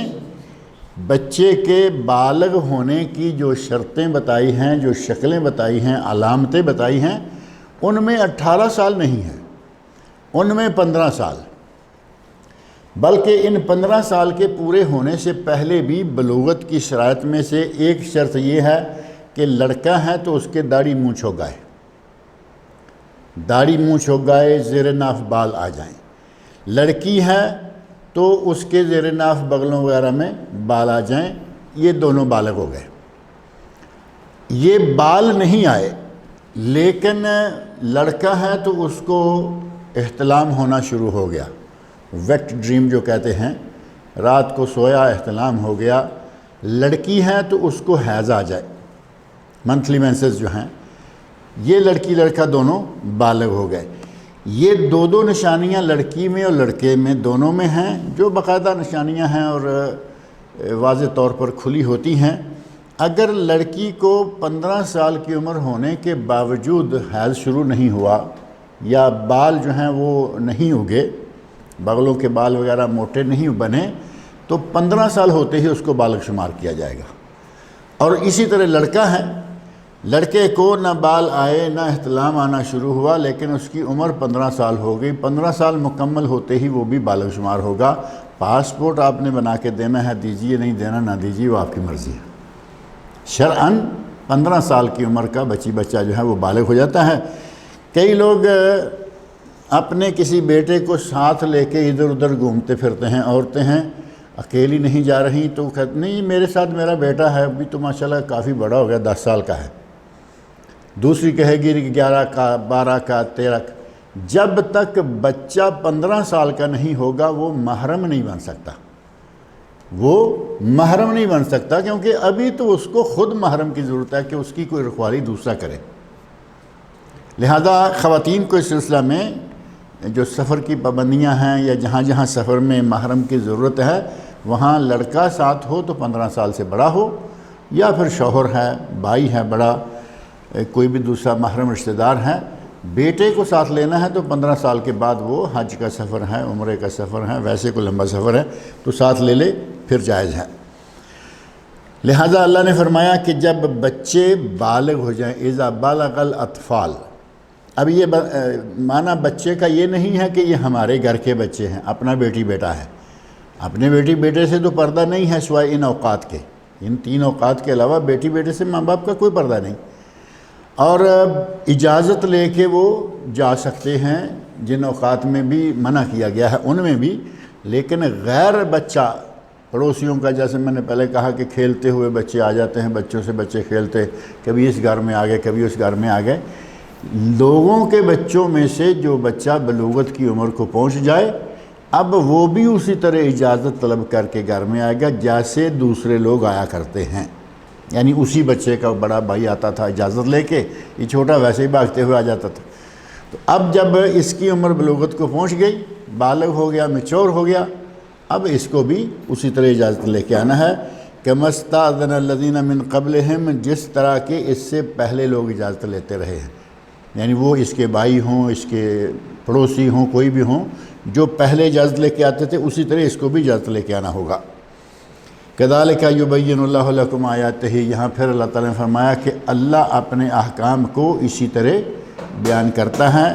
بچے کے بالغ ہونے کی جو شرطیں بتائی ہیں، جو شکلیں بتائی ہیں، علامتیں بتائی ہیں، ان میں 18 سال نہیں ہے، ان میں 15 سال، بلکہ ان 15 سال کے پورے ہونے سے پہلے بھی بلوغت کی شرائط میں سے ایک شرط یہ ہے کہ لڑکا ہے تو اس کے داڑھی منہ چھوگائے، داڑھی منہ چھوگائے، زیر ناف بال آ جائیں۔ لڑکی ہے تو اس کے زیر ناف بغلوں وغیرہ میں بال آ جائیں، یہ دونوں بالغ ہو گئے۔ یہ بال نہیں آئے لیکن لڑکا ہے تو اس کو احتلام ہونا شروع ہو گیا، ویٹ ڈریم جو کہتے ہیں، رات کو سویا احتلام ہو گیا۔ لڑکی ہے تو اس کو حیض آ جائے، منتھلی مینسز جو ہیں، یہ لڑکی لڑکا دونوں بالغ ہو گئے۔ یہ دو نشانیاں لڑکی میں اور لڑکے میں دونوں میں ہیں، جو باقاعدہ نشانیاں ہیں اور واضح طور پر کھلی ہوتی ہیں۔ اگر لڑکی کو 15 سال کی عمر ہونے کے باوجود حیض شروع نہیں ہوا یا بال جو ہیں وہ نہیں اگے، بغلوں کے بال وغیرہ موٹے نہیں بنے، تو 15 سال ہوتے ہی اس کو بالغ شمار کیا جائے گا۔ اور اسی طرح لڑکا ہے، لڑکے کو نہ بال آئے نہ احتلام آنا شروع ہوا لیکن اس کی عمر 15 سال ہو گئی، 15 سال مکمل ہوتے ہی وہ بھی بالغ شمار ہوگا۔ پاسپورٹ آپ نے بنا کے دینا ہے، دیجیے، نہیں دینا نہ دیجیے، وہ آپ کی مرضی ہے۔ شرعاً 15 سال کی عمر کا بچہ جو ہے وہ بالغ ہو جاتا ہے۔ کئی لوگ اپنے کسی بیٹے کو ساتھ لے کے ادھر ادھر گھومتے پھرتے ہیں، عورتیں ہیں اکیلی نہیں جا رہی تو کہتے نہیں میرے ساتھ میرا بیٹا ہے، ابھی تو ماشاءاللہ کافی بڑا ہو گیا، 10 سال کا ہے۔ دوسری کہے گی 11 کا، 12 کا، 13 کا۔ جب تک بچہ 15 سال کا نہیں ہوگا وہ محرم نہیں بن سکتا، وہ محرم نہیں بن سکتا، کیونکہ ابھی تو اس کو خود محرم کی ضرورت ہے کہ اس کی کوئی رکھوالی دوسرا کرے۔ لہذا خواتین کو اس سلسلہ میں جو سفر کی پابندیاں ہیں یا جہاں جہاں سفر میں محرم کی ضرورت ہے وہاں لڑکا ساتھ ہو تو 15 سال سے بڑا ہو، یا پھر شوہر ہے، بھائی ہے بڑا، کوئی بھی دوسرا محرم رشتہ دار ہے، بیٹے کو ساتھ لینا ہے تو 15 سال کے بعد وہ حج کا سفر ہے، عمرے کا سفر ہے، ویسے کوئی لمبا سفر ہے تو ساتھ لے لے، پھر جائز ہے۔ لہذا اللہ نے فرمایا کہ جب بچے بالغ ہو جائیں، اذا بالغ الاطفال، اب یہ معنی بچے کا یہ نہیں ہے کہ یہ ہمارے گھر کے بچے ہیں، اپنا بیٹی بیٹا ہے، اپنے بیٹی بیٹے سے تو پردہ نہیں ہے سوائے ان اوقات کے، ان 3 اوقات کے علاوہ بیٹی بیٹے سے ماں باپ کا کوئی پردہ نہیں، اور اجازت لے کے وہ جا سکتے ہیں جن اوقات میں بھی منع کیا گیا ہے ان میں بھی، لیکن غیر بچہ پڑوسیوں کا، جیسے میں نے پہلے کہا کہ کھیلتے ہوئے بچے آ جاتے ہیں، بچوں سے بچے کھیلتے، کبھی اس گھر میں آ گئے کبھی اس گھر میں آ گئے، لوگوں کے بچوں میں سے جو بچہ بلوغت کی عمر کو پہنچ جائے اب وہ بھی اسی طرح اجازت طلب کر کے گھر میں آئے گا جیسے دوسرے لوگ آیا کرتے ہیں، یعنی اسی بچے کا بڑا بھائی آتا تھا اجازت لے کے، یہ چھوٹا ویسے ہی بھاگتے ہوئے آ جاتا تھا۔ تو اب جب اس کی عمر بلوغت کو پہنچ گئی، بالغ ہو گیا، میچور ہو گیا، اب اس کو بھی اسی طرح اجازت لے کے آنا ہے كما استأذن الذين من قبلهم، جس طرح کہ اس سے پہلے لوگ اجازت لیتے رہے ہیں، یعنی وہ اس کے بھائی ہوں، اس کے پڑوسی ہوں، کوئی بھی ہوں، جو پہلے اجازت لے کے آتے تھے اسی طرح اس کو بھی اجازت لے کے آنا ہوگا۔ كذلك يبين الله لكم آیاتہ، یہاں پھر اللہ تعالیٰ نے فرمایا کہ اللہ اپنے احکام کو اسی طرح بیان کرتا ہے،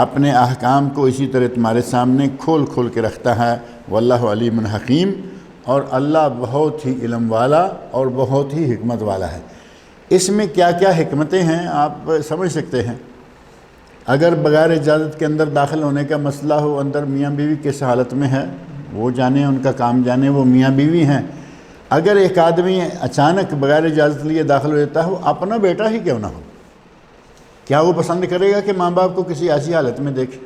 اپنے احکام کو اسی طرح تمہارے سامنے کھول کھول کے رکھتا ہے۔ واللہ علیم حکیم، اور اللہ بہت ہی علم والا اور بہت ہی حکمت والا ہے۔ اس میں کیا کیا حکمتیں ہیں آپ سمجھ سکتے ہیں۔ اگر بغیر اجازت کے اندر داخل ہونے کا مسئلہ ہو، اندر میاں بیوی کس حالت میں ہے وہ جانے، ان کا کام جانے، وہ میاں بیوی ہیں۔ اگر ایک آدمی اچانک بغیر اجازت لیے داخل ہو جاتا ہے، وہ اپنا بیٹا ہی کیوں نہ ہو، کیا وہ پسند کرے گا کہ ماں باپ کو کسی ایسی حالت میں دیکھے؟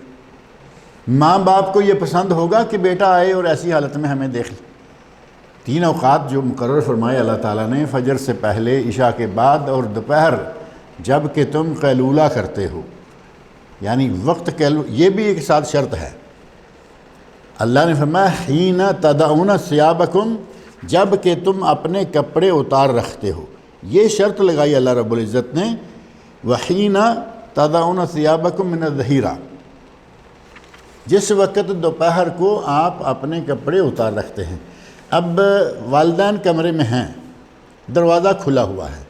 ماں باپ کو یہ پسند ہوگا کہ بیٹا آئے اور ایسی حالت میں ہمیں دیکھ لے۔ 3 اوقات جو مقرر فرمائے اللہ تعالیٰ نے، فجر سے پہلے، عشاء کے بعد اور دوپہر جب کہ تم قیلولہ کرتے ہو، یعنی وقت یہ بھی ایک ساتھ شرط ہے۔ اللہ نے فرمایا حین تدعون ثیابکم، جب کہ تم اپنے کپڑے اتار رکھتے ہو، یہ شرط لگائی اللہ رب العزت نے، وحین تدعون ثیابکم من الظہیرہ، جس وقت دوپہر کو آپ اپنے کپڑے اتار رکھتے ہیں۔ اب والدین کمرے میں ہیں، دروازہ کھلا ہوا ہے،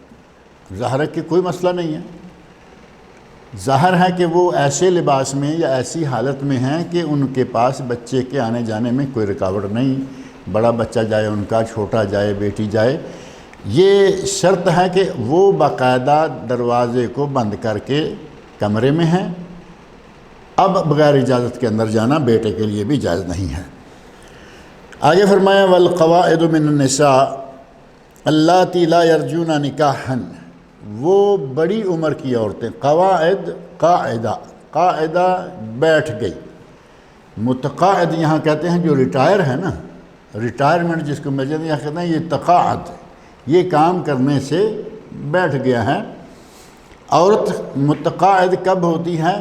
ظاہر ہے کہ کوئی مسئلہ نہیں ہے، ظاہر ہے کہ وہ ایسے لباس میں یا ایسی حالت میں ہیں کہ ان کے پاس بچے کے آنے جانے میں کوئی رکاوٹ نہیں، بڑا بچہ جائے ان کا، چھوٹا جائے، بیٹی جائے، یہ شرط ہے کہ وہ باقاعدہ دروازے کو بند کر کے کمرے میں ہیں۔ اب بغیر اجازت کے اندر جانا بیٹے کے لیے بھی جائز نہیں ہے۔ آگے فرمایا والقواعد من النساء اللاتی لا یرجون نکاحا، وہ بڑی عمر کی عورتیں، قواعد قاعدہ بیٹھ گئی، متقاعد یہاں کہتے ہیں جو ریٹائر ہے نا، ریٹائرمنٹ جس کو میجر یہاں کہتے ہیں، یہ تقاعد، یہ کام کرنے سے بیٹھ گیا ہے۔ عورت متقاعد کب ہوتی ہے؟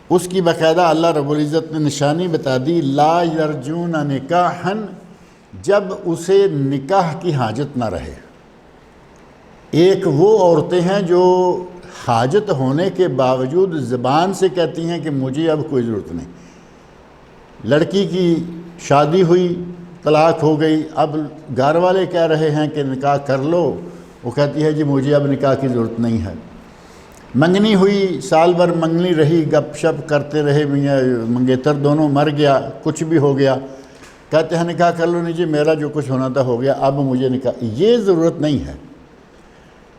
اس کی باقاعدہ اللہ رب العزت نے نشانی بتا دی، لا یرجون نکاحا، جب اسے نکاح کی حاجت نہ رہے۔ ایک وہ عورتیں ہیں جو حاجت ہونے کے باوجود زبان سے کہتی ہیں کہ مجھے اب کوئی ضرورت نہیں، لڑکی کی شادی ہوئی، طلاق ہو گئی، اب گھر والے کہہ رہے ہیں کہ نکاح کر لو، وہ کہتی ہے جی مجھے اب نکاح کی ضرورت نہیں ہے۔ منگنی ہوئی، سال بھر منگنی رہی، گپ شپ کرتے رہے، منگیتر دونوں مر گیا، کچھ بھی ہو گیا، کہتے ہیں نکاح کر لو، نہیں جی میرا جو کچھ ہونا تھا ہو گیا، اب مجھے نکاح، یہ ضرورت نہیں ہے۔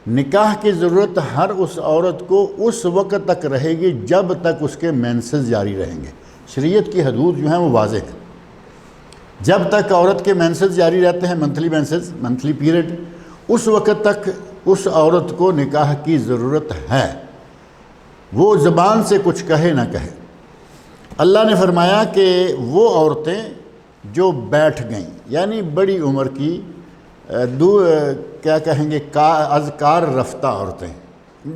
نکاح کی ضرورت ہر اس عورت کو اس وقت تک رہے گی جب تک اس کے مینسز جاری رہیں گے۔ شریعت کی حدود جو ہیں وہ واضح ہیں، جب تک عورت کے مینسز جاری رہتے ہیں، منتھلی مینسز، منتھلی پیریڈ، اس وقت تک اس عورت کو نکاح کی ضرورت ہے، وہ زبان سے کچھ کہے نہ کہے۔ اللہ نے فرمایا کہ وہ عورتیں جو بیٹھ گئیں، یعنی بڑی عمر کی کیا کہیں گے، اذکار رفتہ عورتیں،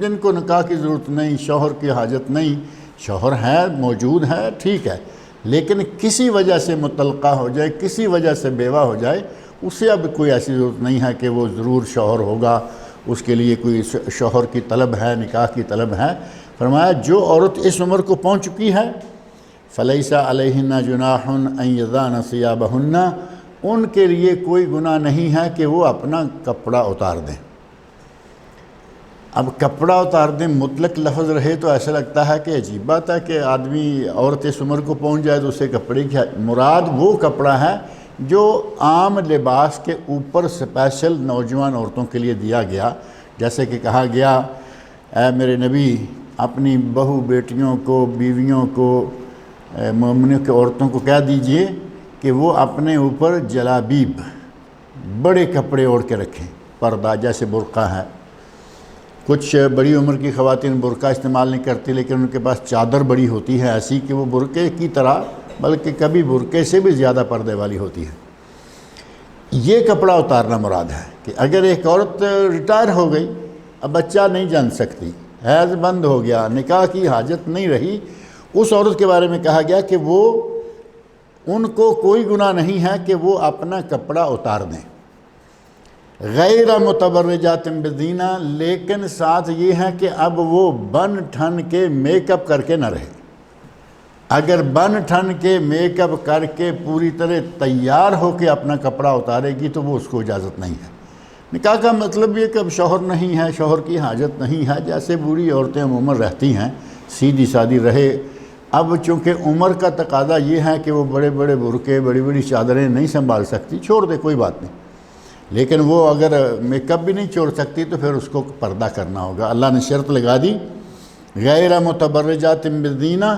جن کو نکاح کی ضرورت نہیں، شوہر کی حاجت نہیں، شوہر ہے، موجود ہے، ٹھیک ہے، لیکن کسی وجہ سے مطلقہ ہو جائے، کسی وجہ سے بیوہ ہو جائے، اسے اب کوئی ایسی ضرورت نہیں ہے کہ وہ ضرور شوہر ہوگا، اس کے لیے کوئی شوہر کی طلب ہے، نکاح کی طلب ہے۔ فرمایا جو عورت اس عمر کو پہنچ چکی ہے، فَلَيْسَ عَلَيْهِنَّ جُنَاحٌ أَن يَضَعْنَ ثِيَابَهُنَّ، ان کے لیے کوئی گناہ نہیں ہے کہ وہ اپنا کپڑا اتار دیں۔ اب کپڑا اتار دیں مطلق لفظ رہے تو ایسا لگتا ہے کہ عجیب بات ہے کہ آدمی، عورت اس عمر کو پہنچ جائے تو اسے کپڑے کی مراد وہ کپڑا ہے جو عام لباس کے اوپر سپیشل نوجوان عورتوں کے لیے دیا گیا، جیسے کہ کہا گیا اے میرے نبی اپنی بہو بیٹیوں کو، بیویوں کو، مومنوں کے عورتوں کو کہہ دیجئے کہ وہ اپنے اوپر جلابیب، بڑے کپڑے اوڑھ کے رکھیں، پردہ جیسے برقع ہے۔ کچھ بڑی عمر کی خواتین برقع استعمال نہیں کرتی، لیکن ان کے پاس چادر بڑی ہوتی ہے ایسی کہ وہ برقعے کی طرح بلکہ کبھی برقعے سے بھی زیادہ پردے والی ہوتی ہے۔ یہ کپڑا اتارنا مراد ہے کہ اگر ایک عورت ریٹائر ہو گئی، اب بچہ نہیں جن سکتی، حیض بند ہو گیا، نکاح کی حاجت نہیں رہی، اس عورت کے بارے میں کہا گیا کہ وہ ان کو کوئی گناہ نہیں ہے کہ وہ اپنا کپڑا اتار دیں، غیر متبرجات بزینہ، لیکن ساتھ یہ ہے کہ اب وہ بن ٹھن کے میک اپ کر کے نہ رہے۔ اگر بن ٹھن کے میک اپ کر کے پوری طرح تیار ہو کے اپنا کپڑا اتارے گی تو وہ اس کو اجازت نہیں ہے۔ نکاح کا مطلب یہ کہ اب شوہر نہیں ہے، شوہر کی حاجت نہیں ہے، جیسے بوڑھی عورتیں عموماً رہتی ہیں، سیدھی سادھی رہے۔ اب چونکہ عمر کا تقاضا یہ ہے کہ وہ بڑے بڑے برقعے، بڑی بڑی چادریں نہیں سنبھال سکتی، چھوڑ دے کوئی بات نہیں، لیکن وہ اگر میک اپ بھی نہیں چھوڑ سکتی تو پھر اس کو پردہ کرنا ہوگا۔ اللہ نے شرط لگا دی، غیر متبرجات بزینہ،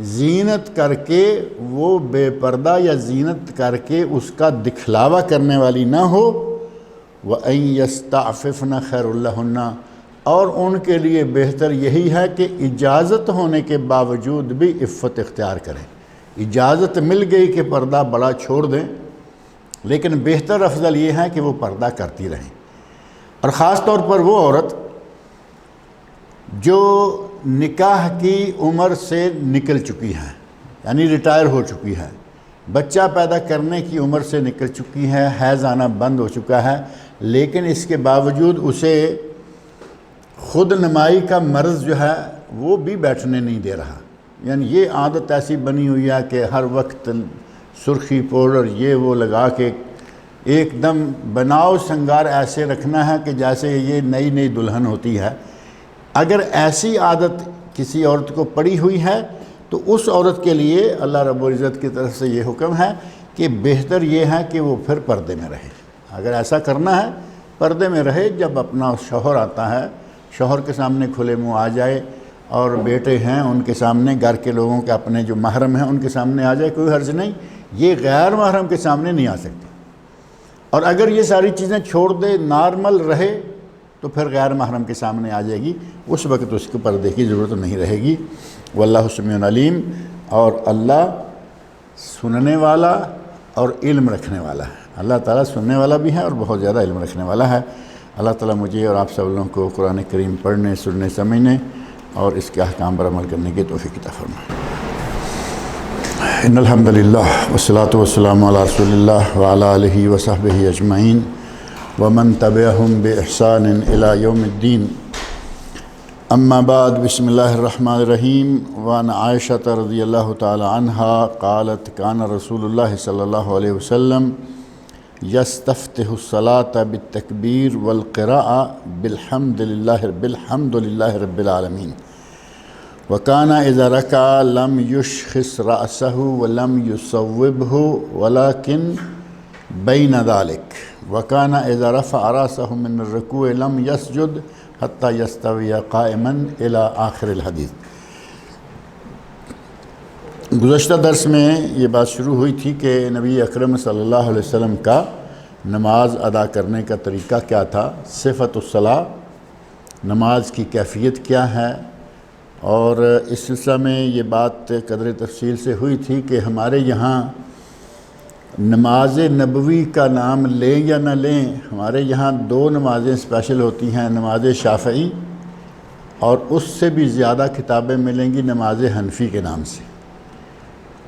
زینت کر کے وہ بے پردہ یا زینت کر کے اس کا دکھلاوا کرنے والی نہ ہو، وَأَن يَسْتَعْفِفْنَ خَيْرٌ لَهُنَّ، اور ان کے لیے بہتر یہی ہے کہ اجازت ہونے کے باوجود بھی عفت اختیار کریں۔ اجازت مل گئی کہ پردہ بڑا چھوڑ دیں، لیکن بہتر افضل یہ ہے کہ وہ پردہ کرتی رہیں۔ اور خاص طور پر وہ عورت جو نکاح کی عمر سے نکل چکی ہے، یعنی ریٹائر ہو چکی ہے، بچہ پیدا کرنے کی عمر سے نکل چکی ہے، حیض آنا بند ہو چکا ہے، لیکن اس کے باوجود اسے خود نمائی کا مرض جو ہے وہ بھی بیٹھنے نہیں دے رہا، یعنی یہ عادت ایسی بنی ہوئی ہے کہ ہر وقت سرخی پاؤڈر یہ وہ لگا کے ایک دم بناؤ سنگار ایسے رکھنا ہے کہ جیسے یہ نئی نئی دلہن ہوتی ہے۔ اگر ایسی عادت کسی عورت کو پڑی ہوئی ہے تو اس عورت کے لیے اللہ رب العزت کی طرف سے یہ حکم ہے کہ بہتر یہ ہے کہ وہ پھر پردے میں رہے۔ اگر ایسا کرنا ہے پردے میں رہے، جب اپنا شوہر آتا ہے شوہر کے سامنے کھلے منہ آ جائے، اور بیٹے ہیں ان کے سامنے، گھر کے لوگوں کے اپنے جو محرم ہیں ان کے سامنے آ جائے، کوئی حرج نہیں، یہ غیر محرم کے سامنے نہیں آ سکتی۔ اور اگر یہ ساری چیزیں چھوڑ دے، نارمل رہے، تو پھر غیر محرم کے سامنے آ جائے گی، اس وقت اس کو پردے کی ضرورت نہیں رہے گی۔ واللہ سمیع علیم، اور اللہ سننے والا اور علم رکھنے والا ہے۔ اللہ تعالیٰ سننے والا بھی ہے اور بہت زیادہ علم رکھنے والا ہے۔ اللہ تعالیٰ مجھے اور آپ سب لوگوں کو قرآن کریم پڑھنے، سننے، سمجھنے اور اس کے احکام پر عمل کرنے کی توفیق عطا فرمائے۔ ان الحمد للہ والصلاۃ والسلام علی رسول اللہ وعلی آلہ وصحبہ اجمعین ومن تبعہم بإحسان الی یوم الدین، اما بعد، بسم اللہ الرحمن الرحیم۔ وعن عائشہ رضی اللہ تعالی عنہا قالت کان رسول اللہ صلی اللہ علیہ وسلم یستفتح الصلاة بالتکبیر والقراءة بالحمد للہ رب العالمین، وکان اذا رکع لم یشخص رأسہ ولم یصوبہ ولکن بین ذلک، وکان اذا رفع رأسہ من الرکوع لم یسجد حتی یستوی قائما الی آخر الحدیث۔ گزشتہ درس میں یہ بات شروع ہوئی تھی کہ نبی اکرم صلی اللہ علیہ وسلم کا نماز ادا کرنے کا طریقہ کیا تھا، صفت الصلاۃ، نماز کی کیفیت کیا ہے، اور اس سلسلہ میں یہ بات قدر تفصیل سے ہوئی تھی کہ ہمارے یہاں نماز نبوی کا نام لیں یا نہ لیں، ہمارے یہاں دو نمازیں اسپیشل ہوتی ہیں، نماز شافعی، اور اس سے بھی زیادہ کتابیں ملیں گی نماز حنفی کے نام سے۔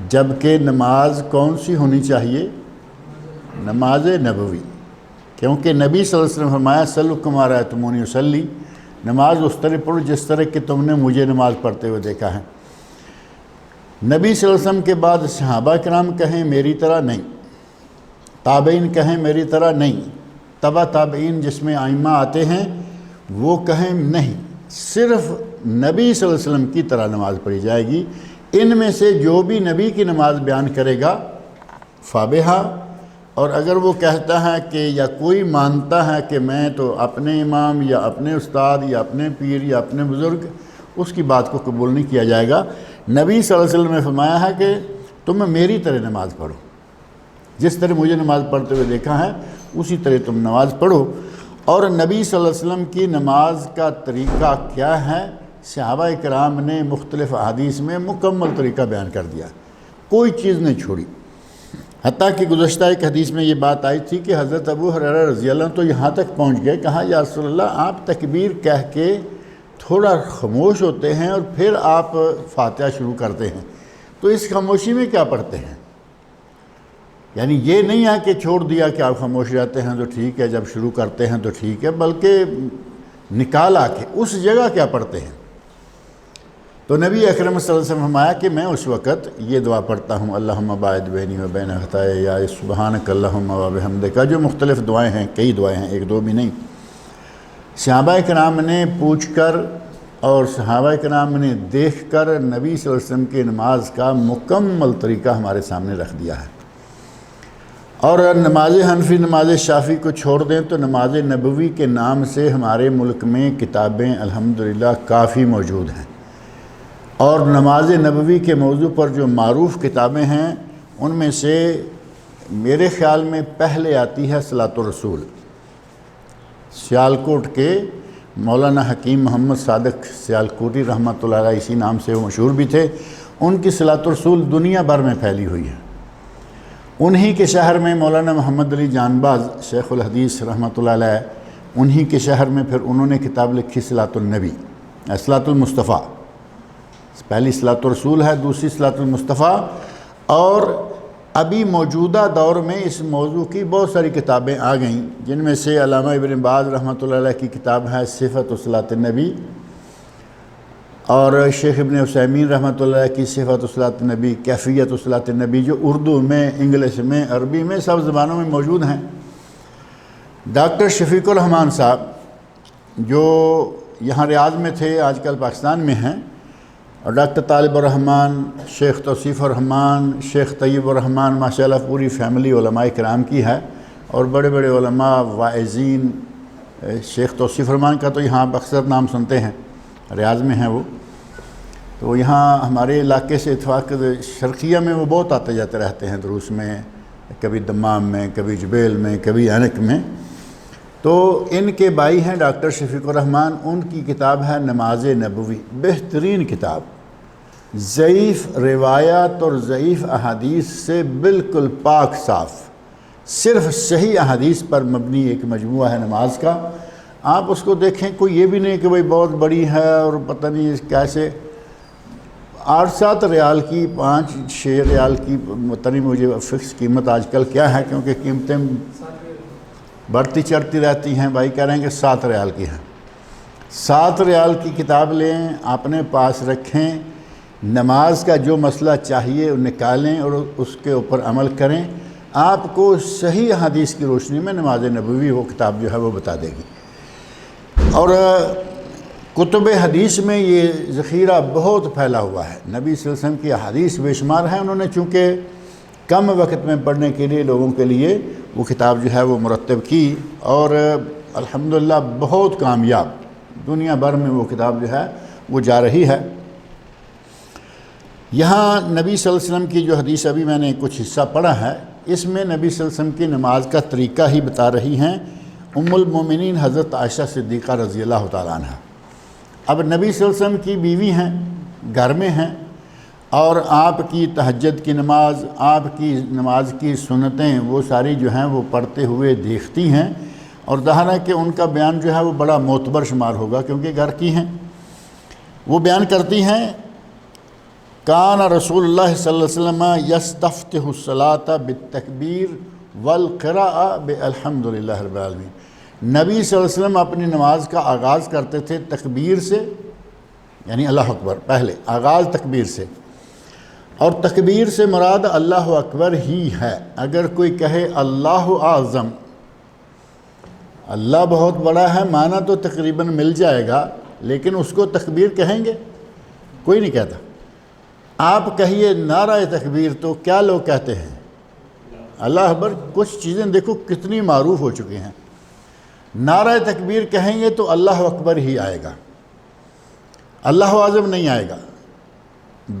جبکہ نماز کون سی ہونی چاہیے؟ نماز نبوی، کیونکہ نبی صلی اللہ علیہ وسلم فرمایا صلوا کما رأیتمونی اصلی، نماز اس طرح پڑھو جس طرح کہ تم نے مجھے نماز پڑھتے ہوئے دیکھا ہے۔ نبی صلی اللہ علیہ وسلم کے بعد صحابہ کرام کہیں میری طرح نہیں، تابعین کہیں میری طرح نہیں، تبع تابعین جس میں ائمہ آتے ہیں وہ کہیں نہیں، صرف نبی صلی اللہ علیہ وسلم کی طرح نماز پڑھی جائے گی۔ ان میں سے جو بھی نبی کی نماز بیان کرے گا فابہا، اور اگر وہ کہتا ہے کہ یا کوئی مانتا ہے کہ میں تو اپنے امام یا اپنے استاد یا اپنے پیر یا اپنے بزرگ، اس کی بات کو قبول نہیں کیا جائے گا۔ نبی صلی اللہ علیہ وسلم نے فرمایا ہے کہ تم میری طرح نماز پڑھو، جس طرح مجھے نماز پڑھتے ہوئے دیکھا ہے اسی طرح تم نماز پڑھو۔ اور نبی صلی اللہ علیہ وسلم کی نماز کا طریقہ کیا ہے، صحابہ کرام نے مختلف احادیث میں مکمل طریقہ بیان کر دیا، کوئی چیز نہیں چھوڑی۔ حتیٰ کہ گزشتہ ایک حدیث میں یہ بات آئی تھی کہ حضرت ابو ہریرہ رضی اللہ عنہ تو یہاں تک پہنچ گئے، کہا یا رسول اللہ آپ تکبیر کہہ کے تھوڑا خاموش ہوتے ہیں اور پھر آپ فاتحہ شروع کرتے ہیں، تو اس خاموشی میں کیا پڑھتے ہیں؟ یعنی یہ نہیں ہے کہ چھوڑ دیا کہ آپ خاموش رہتے ہیں تو ٹھیک ہے، جب شروع کرتے ہیں تو ٹھیک ہے، بلکہ نکالا کہ اس جگہ کیا پڑھتے ہیں۔ تو نبی اکرم صلی اللہ علیہ وسلم فرمایا کہ میں اس وقت یہ دعا پڑھتا ہوں، اللہم باعد بینی و بین خطایا یا سبحانک اللہم و بحمدک، جو مختلف دعائیں ہیں، کئی دعائیں ہیں، ایک دو بھی نہیں۔ صحابہ کرام نے پوچھ کر اور صحابہ کرام نے دیکھ کر نبی صلی اللہ علیہ وسلم کی نماز کا مکمل طریقہ ہمارے سامنے رکھ دیا ہے۔ اور نماز حنفی نماز شافعی کو چھوڑ دیں تو نماز نبوی کے نام سے ہمارے ملک میں کتابیں الحمدللہ کافی موجود ہیں، اور نماز نبوی کے موضوع پر جو معروف کتابیں ہیں ان میں سے میرے خیال میں پہلے آتی ہے صلاۃ الرسول۔ سیالکوٹ کے مولانا حکیم محمد صادق سیالکوٹی رحمۃ اللہ علیہ، اسی نام سے وہ مشہور بھی تھے، ان کی صلاۃ الرسول دنیا بھر میں پھیلی ہوئی ہے۔ انہی کے شہر میں مولانا محمد علی جانباز شیخ الحدیث رحمۃ اللہ علیہ، انہی کے شہر میں پھر انہوں نے کتاب لکھی صلاۃ النبی، صلاۃ المصطفیٰ، پہلی صلاۃ الرسول ہے، دوسری صلاۃ المصطفیٰ۔ اور ابھی موجودہ دور میں اس موضوع کی بہت ساری کتابیں آ گئیں، جن میں سے علامہ ابن باز رحمۃ اللہ علیہ کی کتاب ہے صفت صلاۃ النبی، اور شیخ ابن عثیمین رحمۃ اللہ علیہ کی صفت صلاۃ النبی، کیفیت صلاۃ النبی، جو اردو میں، انگلش میں، عربی میں، سب زبانوں میں موجود ہیں۔ ڈاکٹر شفیق الرحمان صاحب جو یہاں ریاض میں تھے، آج کل پاکستان میں ہیں، اور ڈاکٹر طالب الرحمان، شیخ توصیف الرحمان، شیخ طیب الرحمان، ماشاءاللہ پوری فیملی علماء کرام کی ہے، اور بڑے بڑے علماء واعظین، شیخ توصیف الرحمان کا تو یہاں آپ اکثر نام سنتے ہیں، ریاض میں ہیں وہ، تو یہاں ہمارے علاقے سے اتفاق شرقیہ میں وہ بہت آتے جاتے رہتے ہیں دروس میں، کبھی دمام میں، کبھی جبیل میں، کبھی اینک میں۔ تو ان کے بھائی ہیں ڈاکٹر شفیق الرحمان، ان کی کتاب ہے نماز نبوی، بہترین کتاب، ضعیف روایات اور ضعیف احادیث سے بالکل پاک صاف، صرف صحیح احادیث پر مبنی ایک مجموعہ ہے نماز کا۔ آپ اس کو دیکھیں، کوئی یہ بھی نہیں کہ بھئی بہت بڑی ہے اور پتہ نہیں کیسے، 8-7 ریال کی، 5-6 ریال کی، پتہ نہیں مجھے فکس قیمت آج کل کیا ہے، کیونکہ قیمتیں بڑھتی چڑھتی رہتی ہیں۔ بھائی کہہ رہے ہیں کہ 7 ریال کی ہیں، 7 ریال کی کتاب لیں، اپنے پاس رکھیں، نماز کا جو مسئلہ چاہیے وہ نکالیں اور اس کے اوپر عمل کریں، آپ کو صحیح حدیث کی روشنی میں نماز نبوی وہ کتاب جو ہے وہ بتا دے گی۔ اور کتب حدیث میں یہ ذخیرہ بہت پھیلا ہوا ہے، نبی صلی اللہ علیہ وسلم کی احادیث بے شمار ہیں، انہوں نے چونکہ کم وقت میں پڑھنے کے لیے لوگوں کے لیے وہ کتاب جو ہے وہ مرتب کی، اور الحمدللہ بہت کامیاب، دنیا بھر میں وہ کتاب جو ہے وہ جا رہی ہے۔ یہاں نبی صلی اللہ علیہ وسلم کی جو حدیث ابھی میں نے کچھ حصہ پڑھا ہے، اس میں نبی صلی اللہ علیہ وسلم کی نماز کا طریقہ ہی بتا رہی ہیں ام المومنین حضرت عائشہ صدیقہ رضی اللہ تعالیٰ عنہ۔ اب نبی صلی اللہ علیہ وسلم کی بیوی ہیں، گھر میں ہیں، اور آپ کی تہجد کی نماز، آپ کی نماز کی سنتیں وہ ساری جو ہیں وہ پڑھتے ہوئے دیکھتی ہیں، اور ظاہر ہے کہ ان کا بیان جو ہے وہ بڑا معتبر شمار ہوگا کیونکہ گھر کی ہیں۔ وہ بیان کرتی ہیں، کان رسول اللہ صلی اللہ علیہ وسلم یستفتح الصلاۃ بالتکبیر والقراءۃ بالحمدللہ رب العالمین۔ نبی صلی اللہ علیہ وسلم اپنی نماز کا آغاز کرتے تھے تکبیر سے، یعنی اللہ اکبر، پہلے آغاز تکبیر سے، اور تکبیر سے مراد اللہ اکبر ہی ہے۔ اگر کوئی کہے اللہ اعظم، اللہ بہت بڑا ہے، معنی تو تقریباً مل جائے گا، لیکن اس کو تکبیر کہیں گے؟ کوئی نہیں کہتا۔ آپ کہیے نعرہ تکبیر، تو کیا لوگ کہتے ہیں؟ اللہ اکبر۔ کچھ چیزیں دیکھو کتنی معروف ہو چکی ہیں، نعرہ تکبیر کہیں گے تو اللہ اکبر ہی آئے گا، اللہ اعظم نہیں آئے گا۔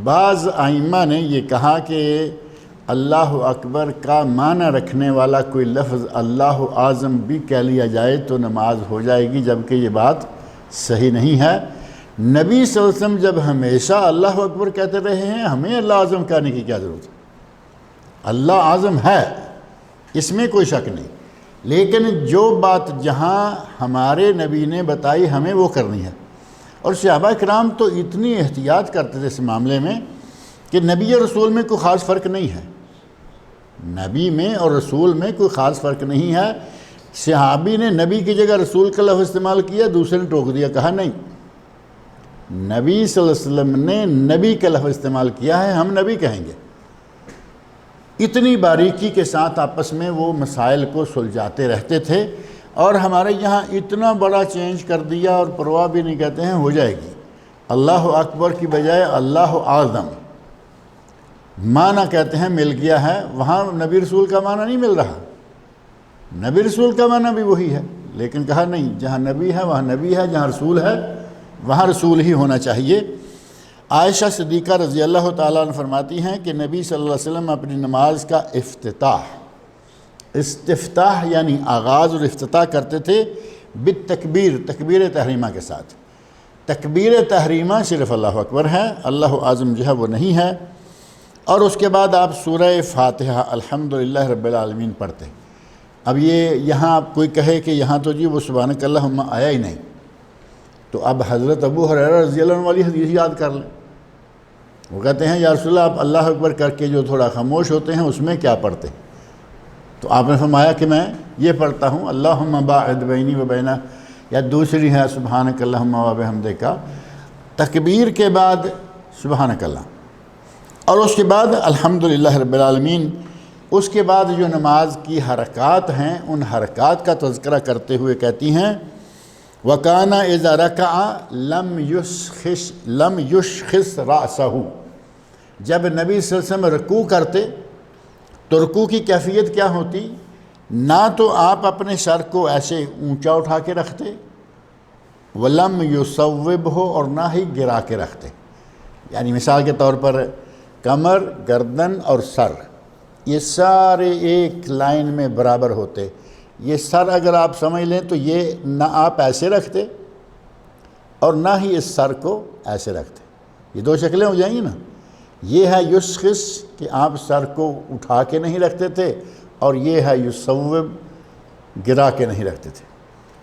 بعض ائمہ نے یہ کہا کہ اللہ اکبر کا معنی رکھنے والا کوئی لفظ اللہ اعظم بھی کہہ لیا جائے تو نماز ہو جائے گی، جبکہ یہ بات صحیح نہیں ہے۔ نبی صلی اللہ علیہ وسلم جب ہمیشہ اللہ اکبر کہتے رہے ہیں، ہمیں اللہ اعظم کہنے کی کیا ضرورت ہے؟ اللہ اعظم ہے، اس میں کوئی شک نہیں، لیکن جو بات جہاں ہمارے نبی نے بتائی ہمیں وہ کرنی ہے۔ اور صحابہ کرام تو اتنی احتیاط کرتے تھے اس معاملے میں کہ نبی اور رسول میں کوئی خاص فرق نہیں ہے، نبی میں اور رسول میں کوئی خاص فرق نہیں ہے۔ صحابی نے نبی کی جگہ رسول کا لفظ استعمال کیا، دوسرے نے ٹوک دیا، کہا نہیں، نبی صلی اللہ علیہ وسلم نے نبی کا لفظ استعمال کیا ہے، ہم نبی کہیں گے۔ اتنی باریکی کے ساتھ آپس میں وہ مسائل کو سلجھاتے رہتے تھے، اور ہمارے یہاں اتنا بڑا چینج کر دیا اور پرواہ بھی نہیں، کہتے ہیں ہو جائے گی، اللہ اکبر کی بجائے اللہ اعظم معنی کہتے ہیں مل گیا ہے، وہاں نبی رسول کا معنی نہیں مل رہا، نبی رسول کا معنی بھی وہی ہے، لیکن کہا نہیں، جہاں نبی ہے وہاں نبی ہے، جہاں رسول ہے وہاں رسول ہی ہونا چاہیے۔ عائشہ صدیقہ رضی اللہ تعالیٰ عنہ فرماتی ہیں کہ نبی صلی اللہ علیہ وسلم اپنی نماز کا استفتاح یعنی آغاز اور افتتاح کرتے تھے بالتکبیر، تکبیر تحریمہ کے ساتھ۔ تکبیر تحریمہ صرف اللہ اکبر ہے، اللہ اعظم جو ہے وہ نہیں ہے، اور اس کے بعد آپ سورہ فاتحہ الحمدللہ رب العالمین پڑھتے۔ اب یہ یہاں آپ کوئی کہے کہ یہاں تو جی وہ سبحانک اللہم آیا ہی نہیں، تو اب حضرت ابو ہریرہ رضی اللہ عنہ والی حدیث یاد کر لیں۔ وہ کہتے ہیں یا رسول اللہ، آپ اللہ اکبر کر کے جو تھوڑا خاموش ہوتے ہیں اس میں کیا پڑھتے؟ تو آپ نے فرمایا کہ میں یہ پڑھتا ہوں اللہم باعد بینی و بینہ، یا دوسری ہے سبحانک اللہم و بحمدک، تکبیر کے بعد سبحانک اللہ، اور اس کے بعد الحمدللہ رب العالمین۔ اس کے بعد جو نماز کی حرکات ہیں ان حرکات کا تذکرہ کرتے ہوئے کہتی ہیں وَكَانَ إِذَا رَكَعَ لَمْ يُشْخِصْ رَأْسَهُ، جب نبی صلی اللہ علیہ وسلم رکوع کرتے تو رکوع کی کیفیت کیا ہوتی؟ نہ تو آپ اپنے سر کو ایسے اونچا اٹھا کے رکھتے، وَلَمْ يُصَوِّبْهُ، اور نہ ہی گرا کے رکھتے، یعنی مثال کے طور پر کمر، گردن اور سر یہ سارے ایک لائن میں برابر ہوتے۔ یہ سر اگر آپ سمجھ لیں تو یہ نہ آپ ایسے رکھتے اور نہ ہی اس سر کو ایسے رکھتے، یہ دو شکلیں ہو جائیں گی نا۔ یہ ہے یسخس کہ آپ سر کو اٹھا کے نہیں رکھتے تھے، اور یہ ہے یصوب گرا کے نہیں رکھتے تھے۔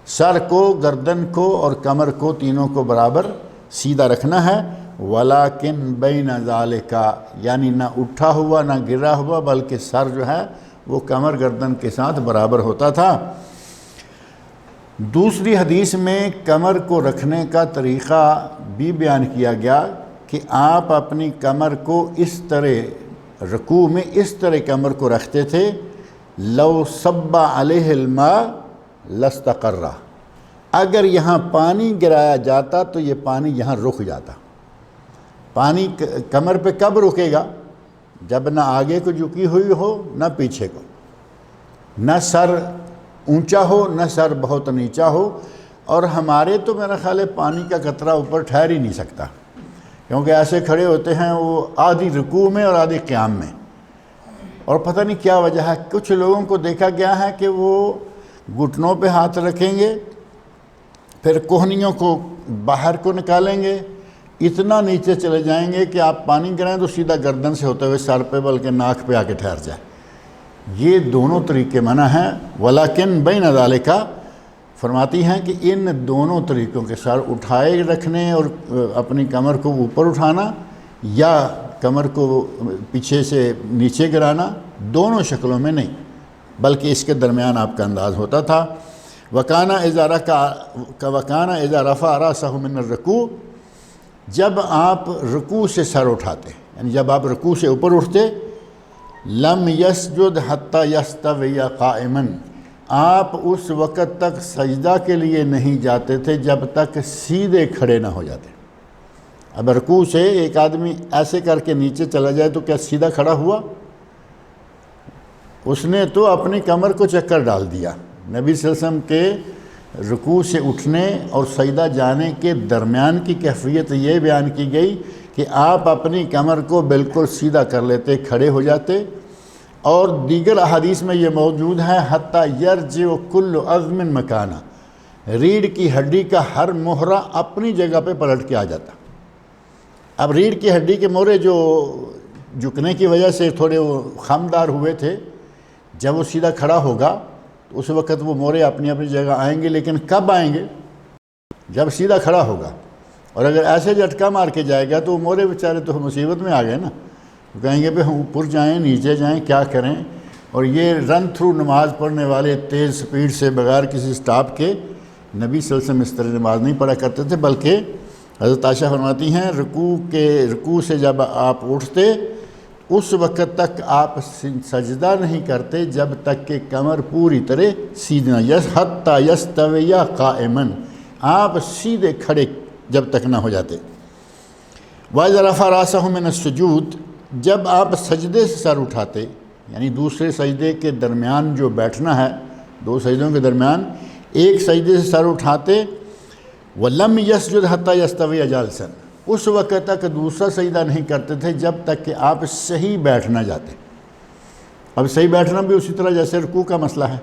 سر کو، گردن کو اور کمر کو تینوں کو برابر سیدھا رکھنا ہے۔ وَلَكِنْ بَيْنَ ذَلِكَ، یعنی نہ اٹھا ہوا نہ گرا ہوا، بلکہ سر جو ہے وہ کمر گردن کے ساتھ برابر ہوتا تھا۔ دوسری حدیث میں کمر کو رکھنے کا طریقہ بھی بیان کیا گیا کہ آپ اپنی کمر کو اس طرح رکوع میں اس طرح کمر کو رکھتے تھے لو صب علیہ الماء لاستقر، اگر یہاں پانی گرایا جاتا تو یہ پانی یہاں رک جاتا۔ پانی کمر پہ کب رکے گا؟ جب نہ آگے کو جھکی ہوئی ہو نہ پیچھے کو، نہ سر اونچا ہو نہ سر بہت نیچا ہو، اور ہمارے تو میرا خیال ہے پانی کا قطرہ اوپر ٹھہر ہی نہیں سکتا، کیونکہ ایسے کھڑے ہوتے ہیں وہ آدھی رکوع میں اور آدھی قیام میں، اور پتہ نہیں کیا وجہ ہے۔ کچھ لوگوں کو دیکھا گیا ہے کہ وہ گھٹنوں پہ ہاتھ رکھیں گے، پھر کوہنیوں کو باہر کو نکالیں گے، اتنا نیچے چلے جائیں گے کہ آپ پانی گرائیں تو سیدھا گردن سے ہوتے ہوئے سر پہ بلکہ ناک پہ آ کے ٹھہر جائے۔ یہ دونوں طریقے منع ہیں۔ وَلَكِنْ بَيْنَ ذَلِكَ، فرماتی ہیں کہ ان دونوں طریقوں کے سر اٹھائے رکھنے اور اپنی کمر کو اوپر اٹھانا یا کمر کو پیچھے سے نیچے گرانا، دونوں شکلوں میں نہیں، بلکہ اس کے درمیان آپ کا انداز ہوتا تھا۔ وَكَانَ إِذَا رَفَعَ رَأْسَهُ مِنَ الرُّكُوعِ، جب آپ رکوع سے سر اٹھاتے، یعنی جب آپ رکوع سے اوپر اٹھتے، لم یسجد حتی یستوی قائما، آپ اس وقت تک سجدہ کے لیے نہیں جاتے تھے جب تک سیدھے کھڑے نہ ہو جاتے۔ اب رکوع سے ایک آدمی ایسے کر کے نیچے چلا جائے تو کیا سیدھا کھڑا ہوا؟ اس نے تو اپنی کمر کو چکر ڈال دیا۔ نبی صلی اللہ علیہ وسلم کے رکوع سے اٹھنے اور سجدہ جانے کے درمیان کی کیفیت یہ بیان کی گئی کہ آپ اپنی کمر کو بالکل سیدھا کر لیتے، کھڑے ہو جاتے، اور دیگر احادیث میں یہ موجود ہے حتیٰ یرجع کل عظم مکانہ، ریڑھ کی ہڈی کا ہر مہرہ اپنی جگہ پہ پلٹ کے آ جاتا۔ اب ریڑھ کی ہڈی کے مہرے جو جھکنے کی وجہ سے تھوڑے وہ خمدار ہوئے تھے، جب وہ سیدھا کھڑا ہوگا تو اس وقت وہ مہرے اپنی اپنی جگہ آئیں گے، لیکن کب آئیں گے؟ جب سیدھا کھڑا ہوگا۔ اور اگر ایسے جھٹکا مار کے جائے گا تو وہ مہرے بیچارے تو مصیبت میں آ گئے نا، وہ کہیں گے ہم اوپر جائیں نیچے جائیں کیا کریں۔ اور یہ رن تھرو نماز پڑھنے والے تیز سپیڈ سے بغیر کسی سٹاپ کے نبی صلی اللہ علیہ وسلم اس طرح نماز نہیں پڑھا کرتے تھے، بلکہ حضرت عائشہ فرماتی ہیں رکوع سے جب آپ اٹھتے اس وقت تک آپ سجدہ نہیں کرتے جب تک کہ کمر پوری طرح سیدھا حتیٰ یستوی قائما، آپ سیدھے کھڑے جب تک نہ ہو جاتے۔ وَإِذَا رَفَعَ رَأْسَهُ مِنَ السُّجُودِ، جب آپ سجدے سے سر اٹھاتے، یعنی دوسرے سجدے کے درمیان جو بیٹھنا ہے، دو سجدوں کے درمیان ایک سجدے سے سر اٹھاتے، وَلَمْ يَسْجُدْ حَتَّى يَسْتَوِيَ جَالِسًا، اس وقت تک دوسرا سجدہ نہیں کرتے تھے جب تک کہ آپ صحیح بیٹھ نہ جاتے۔ اب صحیح بیٹھنا بھی اسی طرح جیسے رکوع کا مسئلہ ہے،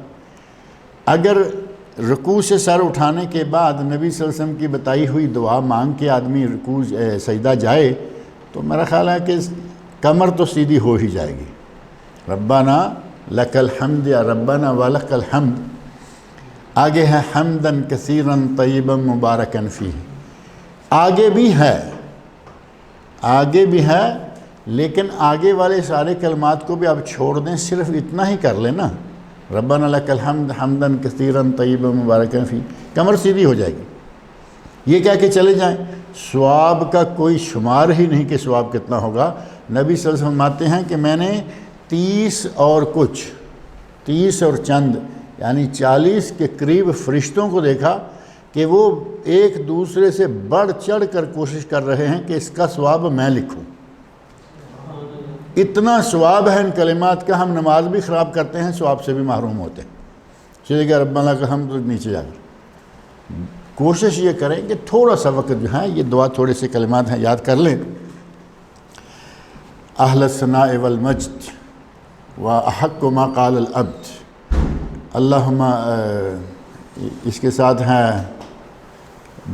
اگر رکوع سے سر اٹھانے کے بعد نبی صلی اللہ علیہ وسلم کی بتائی ہوئی دعا مانگ کے آدمی رکوع سجدہ جائے تو میرا خیال ہے کہ کمر تو سیدھی ہو ہی جائے گی۔ ربنا لک الحمد یا ربنا ولک الحمد، آگے ہے حمدن کثیرن طیبا مبارکن فیہ، آگے بھی ہے لیکن آگے والے سارے کلمات کو بھی آپ چھوڑ دیں، صرف اتنا ہی کر لیں نا، ربنا لک الحمد حمدن کثیرن طیبا مبارکن فیہ، کمر سیدھی ہو جائے گی۔ یہ کہہ کے چلے جائیں، ثواب کا کوئی شمار ہی نہیں کہ ثواب کتنا ہوگا۔ نبی صلی اللہ علیہ وسلم فرماتے ہیں کہ میں نے 30 اور چند یعنی 40 کے قریب فرشتوں کو دیکھا کہ وہ ایک دوسرے سے بڑھ چڑھ کر کوشش کر رہے ہیں کہ اس کا ثواب میں لکھوں۔ اتنا ثواب ہے ان کلمات کا، ہم نماز بھی خراب کرتے ہیں، ثواب سے بھی محروم ہوتے ہیں۔ چلے گا ربنا لک الحمد نیچے جا کر کوشش یہ کریں کہ تھوڑا سا وقت جو ہے یہ دعا تھوڑے سے کلمات ہیں یاد کر لیں۔ اہل الثناء والمجد واحق ما قال العبد، اللہم، اس کے ساتھ ہے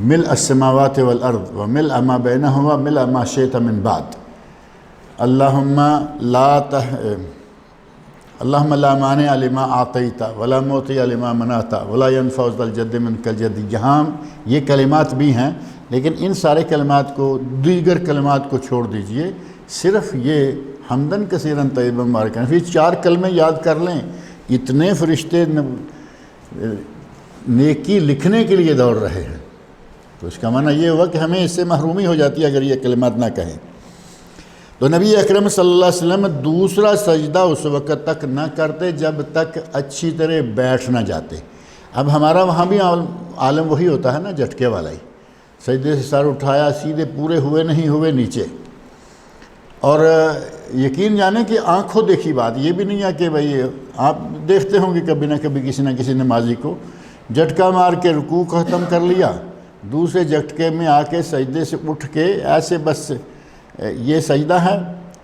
ملء السماوات والارض وملء ما بینہما ملء ما شئت من بعد، اللہم لا مانع لما اعطیت ولا معطی لما منعت ولا ينفع ذا الجد منک الجد۔ یہاں یہ کلمات بھی ہیں لیکن ان سارے کلمات کو، دیگر کلمات کو چھوڑ دیجئے، صرف یہ حمدن کثیرن طیبا مبارکن فیہ 4 کلمے یاد کر لیں۔ اتنے فرشتے نیکی لکھنے کے لیے دوڑ رہے ہیں تو اس کا معنی یہ ہوا کہ ہمیں اس سے محرومی ہو جاتی ہے اگر یہ کلمات نہ کہیں۔ تو نبی اکرم صلی اللہ علیہ وسلم دوسرا سجدہ اس وقت تک نہ کرتے جب تک اچھی طرح بیٹھ نہ جاتے۔ اب ہمارا وہاں بھی عالم وہی ہوتا ہے نا، جھٹکے والا ہی، سجدے سے سر اٹھایا، سیدھے پورے ہوئے نہیں ہوئے نیچے۔ اور یقین جانیں کہ آنکھوں دیکھی بات یہ بھی نہیں ہے کہ بھئی آپ دیکھتے ہوں گے کبھی نہ کبھی کسی نہ کسی نمازی کو جھٹکا مار کے رکوع ختم کر لیا، دوسرے جھٹکے میں آ کے سجدے سے اٹھ کے ایسے بس یہ سجدہ ہے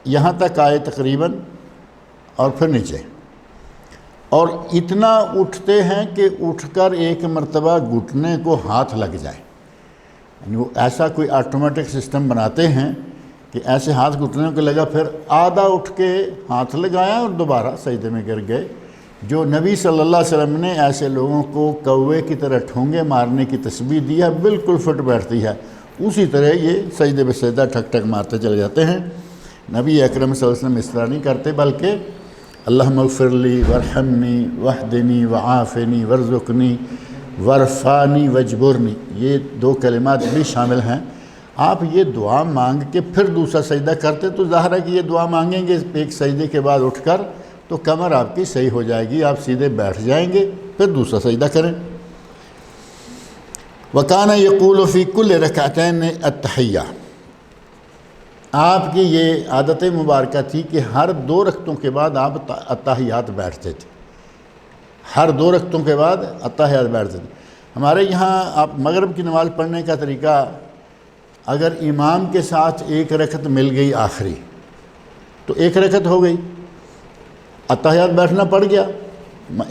یہاں تک آئے تقریباً اور پھر نیچے، اور اتنا اٹھتے ہیں کہ اٹھ کر ایک مرتبہ گھٹنے کو ہاتھ لگ جائے، یعنی وہ ایسا کوئی آٹومیٹک سسٹم بناتے ہیں کہ ایسے ہاتھ گھٹنے کو لگا، پھر آدھا اٹھ کے ہاتھ لگایا اور دوبارہ سجدے میں گر گئے۔ جو نبی صلی اللہ علیہ وسلم نے ایسے لوگوں کو کوے کی طرح ٹھونگے مارنے کی تسبیح دی ہے، بالکل فٹ بیٹھتی ہے، اسی طرح یہ سجدے پہ سجدہ ٹھک ٹھک مارتے چلے جاتے ہیں۔ نبی اکرم صلی اللہ علیہ وسلم اس طرح نہیں کرتے، بلکہ اللہم اغفر لی ورحمنی وحدنی وعافنی ورزقنی ورفانی وجبرنی، یہ 2 کلمات بھی شامل ہیں۔ آپ یہ دعا مانگ کے پھر دوسرا سجدہ کرتے تو ظاہر ہے کہ یہ دعا مانگیں گے ایک سجدے کے بعد اٹھ کر تو کمر آپ کی صحیح ہو جائے گی، آپ سیدھے بیٹھ جائیں گے، پھر دوسرا سجدہ کریں۔ وَكَانَ يَقُولُ فِي كُلِّ رَكَعَتَيْنِ التَّحِيَّةِ، آپ کی یہ عادت مبارکہ تھی کہ ہر 2 رکعتوں کے بعد آپ التحیات بیٹھتے تھے، ہر 2 رکعتوں کے بعد التحیات بیٹھتے تھے۔ ہمارے یہاں آپ مغرب کی نماز پڑھنے کا طریقہ، اگر امام کے ساتھ 1 رکعت مل گئی آخری تو 1 رکعت ہو گئی، اتحیات بیٹھنا پڑ گیا،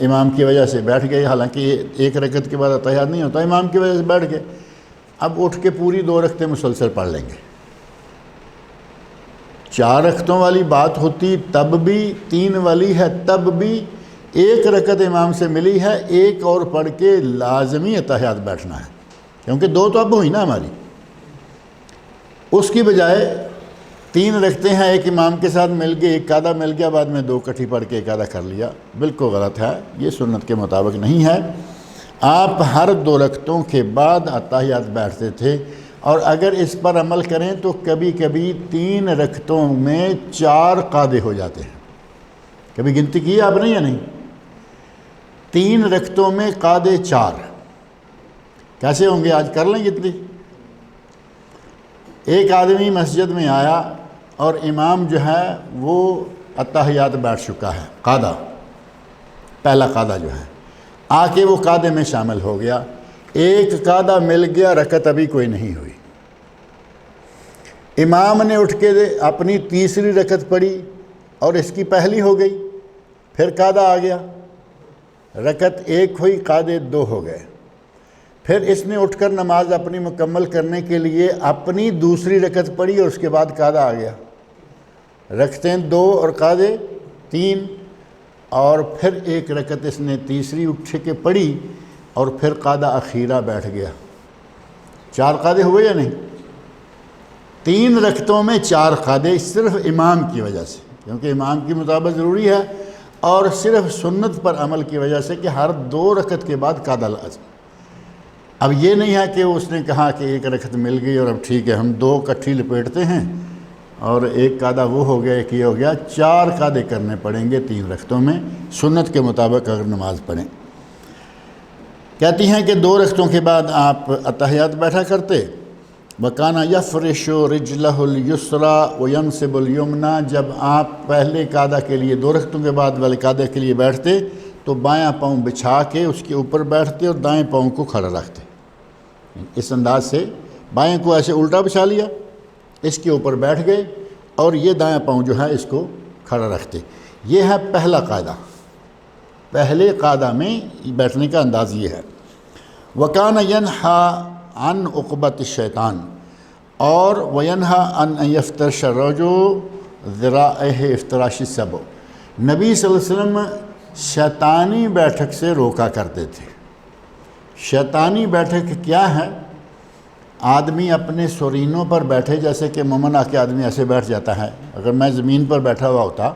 امام کی وجہ سے بیٹھ گئے، حالانکہ ایک رکعت کے بعد اتحیات نہیں ہوتا، امام کی وجہ سے بیٹھ گئے، اب اٹھ کے پوری 2 رکعتیں مسلسل پڑھ لیں گے۔ 4 رکعتوں والی بات ہوتی تب بھی، 3 والی ہے تب بھی، 1 رکعت امام سے ملی ہے، 1 اور پڑھ کے لازمی اتحیات بیٹھنا ہے، کیونکہ 2 تو اب ہوئی نا ہماری۔ اس کی بجائے 3 رکعتیں ہیں، 1 امام کے ساتھ مل گئی، 1 قاعدہ مل گیا، بعد میں 2 اکٹھی پڑھ کے 1 قاعدہ کر لیا، بالکل غلط ہے، یہ سنت کے مطابق نہیں ہے۔ آپ ہر 2 رکعتوں کے بعد اتحیات بیٹھتے تھے، اور اگر اس پر عمل کریں تو کبھی کبھی 3 رکعتوں میں 4 قاعدے ہو جاتے ہیں۔ کبھی گنتی کی آپ نے یا نہیں؟ 3 رکعتوں میں قاعدے 4 کیسے ہوں گے؟ آج کر لیں گنتی۔ ایک آدمی مسجد میں آیا اور امام جو ہے وہ اتحیات بیٹھ چکا ہے، قاعدہ، پہلا قاعدہ جو ہے، آ کے وہ قاعدے میں شامل ہو گیا، 1 قاعدہ مل گیا، رکعت ابھی کوئی نہیں ہوئی۔ امام نے اٹھ کے اپنی تیسری رکعت پڑھی اور اس کی پہلی ہو گئی، پھر قاعدہ آ گیا، رکعت 1 ہوئی، قاعدے 2 ہو گئے، پھر اس نے اٹھ کر نماز اپنی مکمل کرنے کے لیے اپنی دوسری رکعت پڑھی اور اس کے بعد قاعدہ آ گیا، رکعتیں 2 اور قاعدے 3، اور پھر 1 رکعت اس نے تیسری اٹھ کے پڑھی اور پھر قاعدہ اخیرہ بیٹھ گیا۔ 4 قاعدے ہوئے یا نہیں؟ 3 رکعتوں میں 4 قاعدے صرف امام کی وجہ سے، کیونکہ امام کی مطابق ضروری ہے، اور صرف سنت پر عمل کی وجہ سے کہ ہر 2 رکعت کے بعد قاعدہ لازم۔ اب یہ نہیں ہے کہ اس نے کہا کہ 1 رکعت مل گئی اور اب ٹھیک ہے ہم 2 اکٹھی لپیٹتے ہیں اور 1 قاعدہ وہ ہو گیا، 1 یہ ہو گیا، 4 قاعدے کرنے پڑیں گے 3 رکعتوں میں، سنت کے مطابق اگر نماز پڑھیں۔ کہتی ہیں کہ 2 رکعتوں کے بعد آپ اتحیات بیٹھا کرتے، وَكَانَ يَفْرِشُ رِجْلَهُ الْيُسْرَى وَيَنْصِبُ الْيُمْنَى، جب آپ پہلے قاعدہ کے لیے 2 رکعتوں کے بعد والے قاعدے کے لیے بیٹھتے تو بایاں پاؤں بچھا کے اس کے اوپر بیٹھتے اور دائیں پاؤں کو کھڑا رکھتے، اس انداز سے بائیں کو ایسے الٹا بچھا لیا، اس کے اوپر بیٹھ گئے اور یہ دائیں پاؤں جو ہے اس کو کھڑا رکھتے۔ یہ ہے پہلا قاعدہ، پہلے قاعدہ میں بیٹھنے کا انداز یہ ہے۔ وَكَانَ يَنْحَى عَنْ عُقْبَةِ الشَّيْطَانِ، اور وَيَنْحَى عَنْ أَنْ يَفْتَرِشَ الرَّجُلُ ذِرَاعَيْهِ افْتِرَاشِ السَّبْعِ، نبی صلی اللہ علیہ وسلم شیطانی بیٹھک سے روکا کرتے تھے۔ شیطانی بیٹھک کیا ہے؟ آدمی اپنے سرینوں پر بیٹھے، جیسے کہ مومن آ کے آدمی ایسے بیٹھ جاتا ہے، اگر میں زمین پر بیٹھا ہوا ہوتا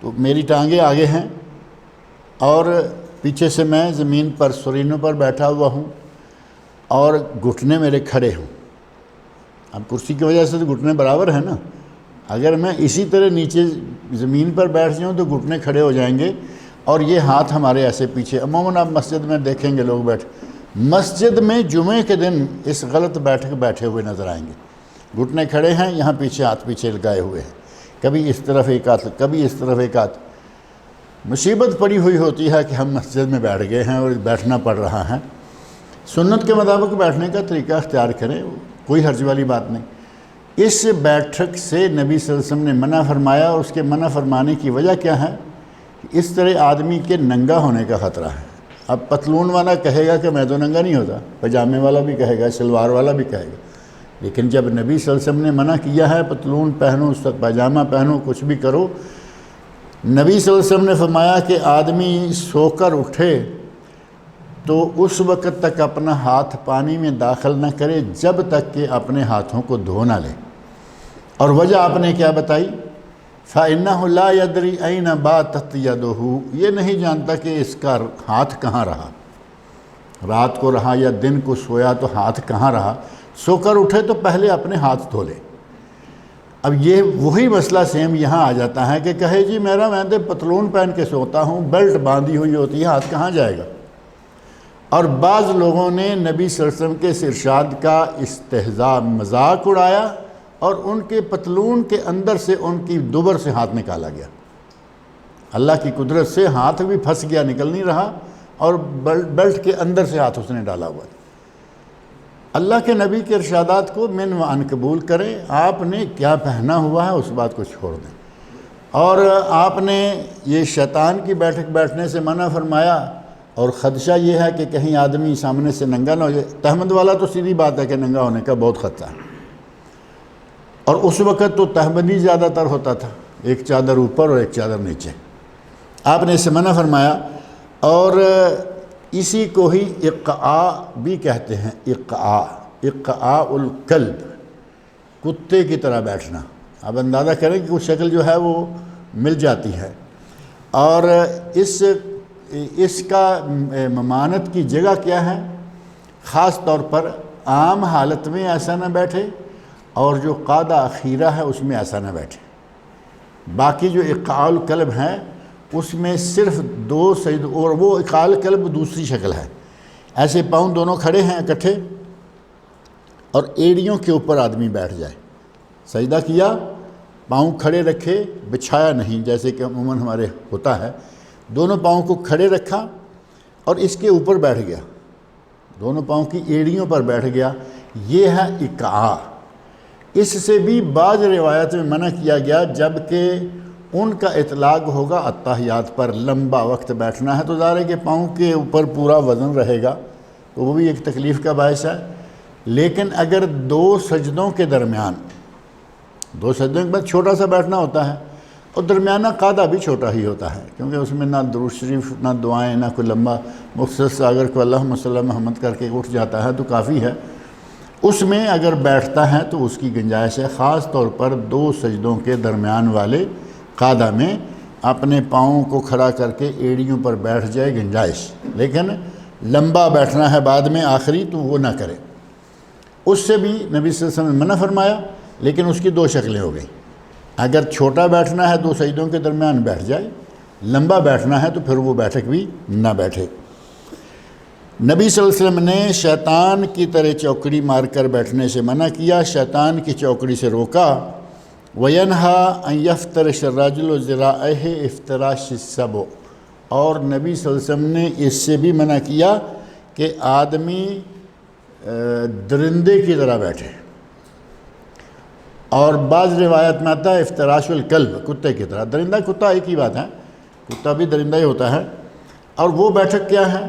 تو میری ٹانگیں آگے ہیں اور پیچھے سے میں زمین پر سرینوں پر بیٹھا ہوا ہوں اور گھٹنے میرے کھڑے ہوں۔ اب کرسی کی وجہ سے تو گھٹنے برابر ہیں نا، اگر میں اسی طرح نیچے زمین پر بیٹھ جاؤں تو گھٹنے کھڑے ہو جائیں گے اور یہ ہاتھ ہمارے ایسے پیچھے۔ عموماً آپ مسجد میں دیکھیں گے لوگ مسجد میں جمعے کے دن اس غلط بیٹھک بیٹھے ہوئے نظر آئیں گے، گھٹنے کھڑے ہیں، یہاں پیچھے ہاتھ پیچھے لگائے ہوئے ہیں، کبھی اس طرف ایک ہاتھ، کبھی اس طرف ایک ہاتھ۔ مصیبت پڑی ہوئی ہوتی ہے کہ ہم مسجد میں بیٹھ گئے ہیں اور بیٹھنا پڑ رہا ہے۔ سنت کے مطابق بیٹھنے کا طریقہ اختیار کریں، کوئی حرج والی بات نہیں۔ اس بیٹھک سے نبی صلی اللہ علیہ وسلم نے منع فرمایا، اور اس کے منع فرمانے کی وجہ کیا ہے؟ اس طرح آدمی کے ننگا ہونے کا خطرہ ہے۔ اب پتلون والا کہے گا کہ میں تو ننگا نہیں ہوتا، پجامے والا بھی کہے گا، شلوار والا بھی کہے گا، لیکن جب نبی صلی اللہ علیہ وسلم نے منع کیا ہے پتلون پہنو، پاجامہ پہنو، کچھ بھی کرو، نبی صلی اللہ علیہ وسلم نے فرمایا کہ آدمی سو کر اٹھے تو اس وقت تک اپنا ہاتھ پانی میں داخل نہ کرے جب تک کہ اپنے ہاتھوں کو دھو نہ لے۔ اور وجہ آپ نے کیا بتائی؟ فَإِنَّهُ لَا يَدْرِي أَيْنَ بَاتَتْ يَدُهُ، یہ نہیں جانتا کہ اس کا ہاتھ کہاں رہا، رات کو رہا یا دن کو سویا تو ہاتھ کہاں رہا۔ سو کر اٹھے تو پہلے اپنے ہاتھ دھو لے۔ اب یہ وہی مسئلہ سیم یہاں آ جاتا ہے کہ کہے جی میں تو پتلون پہن کے سوتا ہوں، بیلٹ باندھی ہوئی ہوتی ہے، ہاتھ کہاں جائے گا۔ اور بعض لوگوں نے نبی صلی اللہ علیہ وسلم کے اس ارشاد کا استہزاء، مذاق اڑایا، اور ان کے پتلون کے اندر سے ان کی دبر سے ہاتھ نکالا گیا۔ اللہ کی قدرت سے ہاتھ بھی پھنس گیا، نکل نہیں رہا، اور بیلٹ کے اندر سے ہاتھ اس نے ڈالا ہوا ہے۔ اللہ کے نبی کے ارشادات کو من و عن قبول کریں، آپ نے کیا پہنا ہوا ہے اس بات کو چھوڑ دیں، اور آپ نے یہ شیطان کی بیٹھک بیٹھنے سے منع فرمایا، اور خدشہ یہ ہے کہ کہیں آدمی سامنے سے ننگا نہ ہو جائے۔ تہمد والا تو سیدھی بات ہے کہ ننگا ہونے کا بہت خطرہ ہے، اور اس وقت تو تہمدی زیادہ تر ہوتا تھا، ایک چادر اوپر اور ایک چادر نیچے۔ آپ نے اسے منع فرمایا، اور اسی کو ہی اقعاء بھی کہتے ہیں۔ اقعاء القلب، کتے کی طرح بیٹھنا۔ اب اندازہ کریں کہ وہ شکل جو ہے وہ مل جاتی ہے، اور اس کا ممانعت کی جگہ کیا ہے؟ خاص طور پر عام حالت میں ایسا نہ بیٹھے، اور جو قاعدہ اخیرہ ہے اس میں ایسا نہ بیٹھے۔ باقی جو اقعاء القلب ہیں اس میں صرف 2 سجد، اور وہ اقعاء القلب دوسری شکل ہے۔ ایسے پاؤں دونوں کھڑے ہیں اکٹھے، اور ایڑیوں کے اوپر آدمی بیٹھ جائے، سجدہ کیا، پاؤں کھڑے رکھے، بچھایا نہیں جیسے کہ عموماً ہمارے ہوتا ہے، دونوں پاؤں کو کھڑے رکھا اور اس کے اوپر بیٹھ گیا، دونوں پاؤں کی ایڑیوں پر بیٹھ گیا، یہ ہے اقعاء۔ اس سے بھی بعض روایت میں منع کیا گیا، جبکہ ان کا اطلاق ہوگا اتحیات پر۔ لمبا وقت بیٹھنا ہے تو ظاہر ہے کہ پاؤں کے اوپر پورا وزن رہے گا، تو وہ بھی ایک تکلیف کا باعث ہے۔ لیکن اگر 2 سجدوں کے درمیان، 2 سجدوں کے بعد چھوٹا سا بیٹھنا ہوتا ہے، اور درمیانہ قاعدہ بھی چھوٹا ہی ہوتا ہے، کیونکہ اس میں نہ درود شریف، نہ دعائیں، نہ کوئی لمبا مختصر، اگر کوئی اللہم صلی اللہ محمد کر کے اٹھ جاتا ہے تو کافی ہے۔ اس میں اگر بیٹھتا ہے تو اس کی گنجائش ہے، خاص طور پر 2 سجدوں کے درمیان والے قاعدہ میں اپنے پاؤں کو کھڑا کر کے ایڑیوں پر بیٹھ جائے، گنجائش۔ لیکن لمبا بیٹھنا ہے بعد میں آخری، تو وہ نہ کرے۔ اس سے بھی نبی صلی اللہ علیہ وسلم نے منع فرمایا، لیکن اس کی 2 شکلیں ہو گئیں۔ اگر چھوٹا بیٹھنا ہے 2 سجدوں کے درمیان بیٹھ جائے، لمبا بیٹھنا ہے تو پھر وہ بیٹھک بھی نہ بیٹھے۔ نبی صلی اللہ علیہ وسلم نے شیطان کی طرح چوکڑی مار کر بیٹھنے سے منع کیا، شیطان کی چوکڑی سے روکا۔ وَيَنْهَا أَنْ يَفْتَرِشَ الرَّجُلُ ذِرَاعَيْهِ اِفْتِرَاشِ السَّبْعِ، اور نبی صلی اللہ علیہ وسلم نے اس سے بھی منع کیا کہ آدمی درندے کی طرح بیٹھے، اور بعض روایت میں آتا ہے افتراش الکلب، کتے کی طرح۔ درندہ کتا ایک ہی بات ہے، کتا بھی درندہ ہی ہوتا ہے۔ اور وہ بیٹھک کیا ہے؟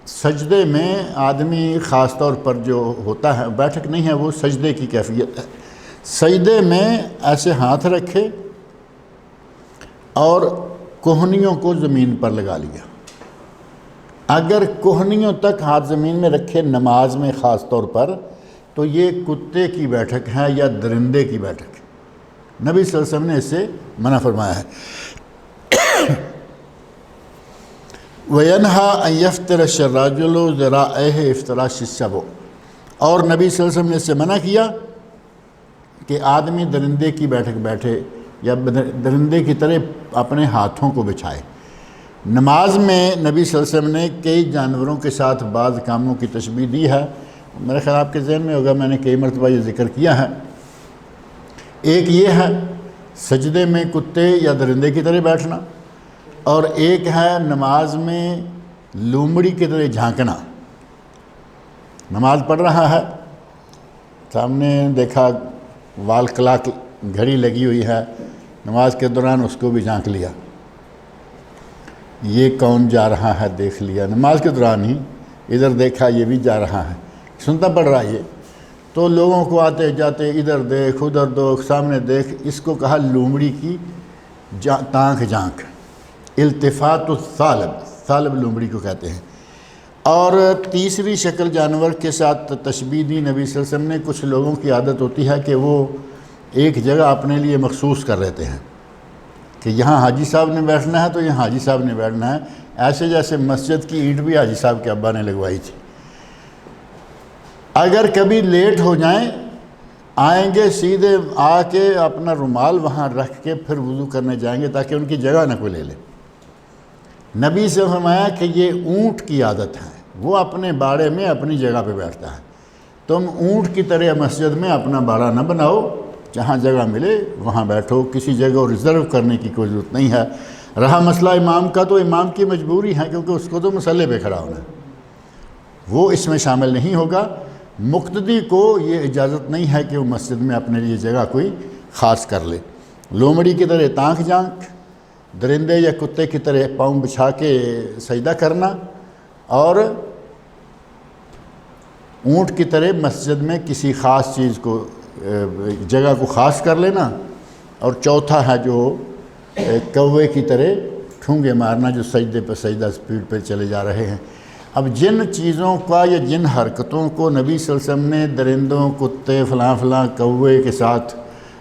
سجدے میں آدمی خاص طور پر جو ہوتا ہے، بیٹھک نہیں ہے، وہ سجدے کی کیفیت ہے۔ سجدے میں ایسے ہاتھ رکھے اور کوہنیوں کو زمین پر لگا لیا۔ اگر کوہنیوں تک ہاتھ زمین میں رکھے نماز میں خاص طور پر، تو یہ کتے کی بیٹھک ہے یا درندے کی بیٹھک ہے۔ نبی صلی اللہ علیہ وسلم نے اس سے منع فرمایا ہے۔ وَيَنْهَا أَنْ يَفْتِرَشَ الرَّجُلُ ذِرَاعَيْهِ اِفْتِرَاشِ السَّبْعِ، اور نبی صلی اللہ علیہ وسلم نے اس سے منع کیا کہ آدمی درندے کی بیٹھک بیٹھے یا درندے کی طرح اپنے ہاتھوں کو بچھائے۔ نماز میں نبی صلی اللہ علیہ وسلم نے کئی جانوروں کے ساتھ بعض کاموں کی تشبیہ دی ہے، میرے خیال آپ کے ذہن میں ہوگا، میں نے کئی مرتبہ یہ ذکر کیا ہے۔ ایک یہ ہے سجدے میں کتے یا درندے کی طرح بیٹھنا، اور ایک ہے نماز میں لومڑی کی طرح جھانکنا۔ نماز پڑھ رہا ہے، سامنے دیکھا وال کلاک گھڑی لگی ہوئی ہے، نماز کے دوران اس کو بھی جھانک لیا، یہ کون جا رہا ہے دیکھ لیا، نماز کے دوران ہی ادھر دیکھا یہ بھی جا رہا ہے، سنتا پڑھ رہا ہے یہ، تو لوگوں کو آتے جاتے ادھر دیکھ ادھر دیکھ سامنے دیکھ، اس کو کہا لومڑی کی تانک جھانک، التفات الثالب، ثالب لومڑی کو کہتے ہیں۔ اور تیسری شکل جانور کے ساتھ تشبیہ دی نبی صلی اللہ علیہ وسلم نے۔ کچھ لوگوں کی عادت ہوتی ہے کہ وہ ایک جگہ اپنے لیے مخصوص کر لیتے ہیں کہ یہاں حاجی صاحب نے بیٹھنا ہے تو یہاں حاجی صاحب نے بیٹھنا ہے، ایسے جیسے مسجد کی اینٹ بھی حاجی صاحب کے ابا نے لگوائی تھی۔ اگر کبھی لیٹ ہو جائیں، آئیں گے سیدھے آ کے اپنا رومال وہاں رکھ کے پھر وضو کرنے جائیں گے تاکہ ان کی جگہ نہ کوئی لے لے۔ نبی سے فرمایا کہ یہ اونٹ کی عادت ہے، وہ اپنے باڑے میں اپنی جگہ پہ بیٹھتا ہے، تم اونٹ کی طرح مسجد میں اپنا باڑا نہ بناؤ، جہاں جگہ ملے وہاں بیٹھو، کسی جگہ کو ریزرو کرنے کی کوئی ضرورت نہیں ہے۔ رہا مسئلہ امام کا، تو امام کی مجبوری ہے کیونکہ اس کو تو مسلح پہ کھڑا ہونا ہے، وہ اس میں شامل نہیں ہوگا۔ مقتدی کو یہ اجازت نہیں ہے کہ وہ مسجد میں اپنے لیے جگہ کوئی خاص کر لے۔ لومڑی کی طرح تانک جانک، درندے یا کتے کی طرح پاؤں بچھا کے سجدہ کرنا، اور اونٹ کی طرح مسجد میں کسی خاص چیز کو جگہ کو خاص کر لینا، اور چوتھا ہے جو کوے کی طرح ٹھونگے مارنا جو سجدے پہ سجدہ سپیڈ پہ چلے جا رہے ہیں۔ اب جن چیزوں کا یا جن حرکتوں کو نبی صلی اللہ علیہ وسلم نے درندوں، کتے، فلاں فلاں کوے کے ساتھ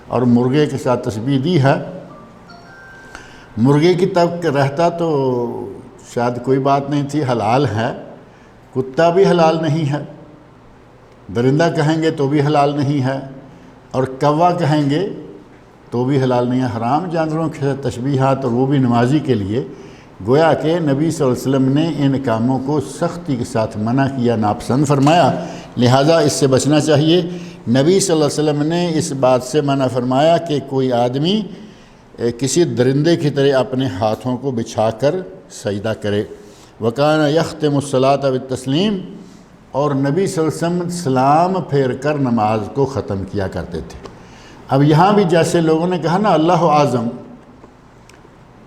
اور مرغے کے ساتھ تشبیہ دی ہے، مرغے کی تک رہتا تو شاید کوئی بات نہیں تھی، حلال ہے، کتا بھی حلال نہیں ہے، درندہ کہیں گے تو بھی حلال نہیں ہے، اور کوا کہیں گے تو بھی حلال نہیں ہے، حرام جانوروں کے تشبیہات، اور وہ بھی نمازی کے لیے۔ گویا کہ نبی صلی اللہ علیہ وسلم نے ان کاموں کو سختی کے ساتھ منع کیا، ناپسند فرمایا، لہٰذا اس سے بچنا چاہیے۔ نبی صلی اللہ علیہ وسلم نے اس بات سے منع فرمایا کہ کوئی آدمی کسی درندے کی طرح اپنے ہاتھوں کو بچھا کر سجدہ کرے۔ وَكَانَ يَخْتِمُ الصَّلَاةَ بِالتَّسْلِيمِ، اور نبی صلی اللہ علیہ وسلم سلام پھیر کر نماز کو ختم کیا کرتے تھے۔ اب یہاں بھی جیسے لوگوں نے کہا نا اللہ اعظم،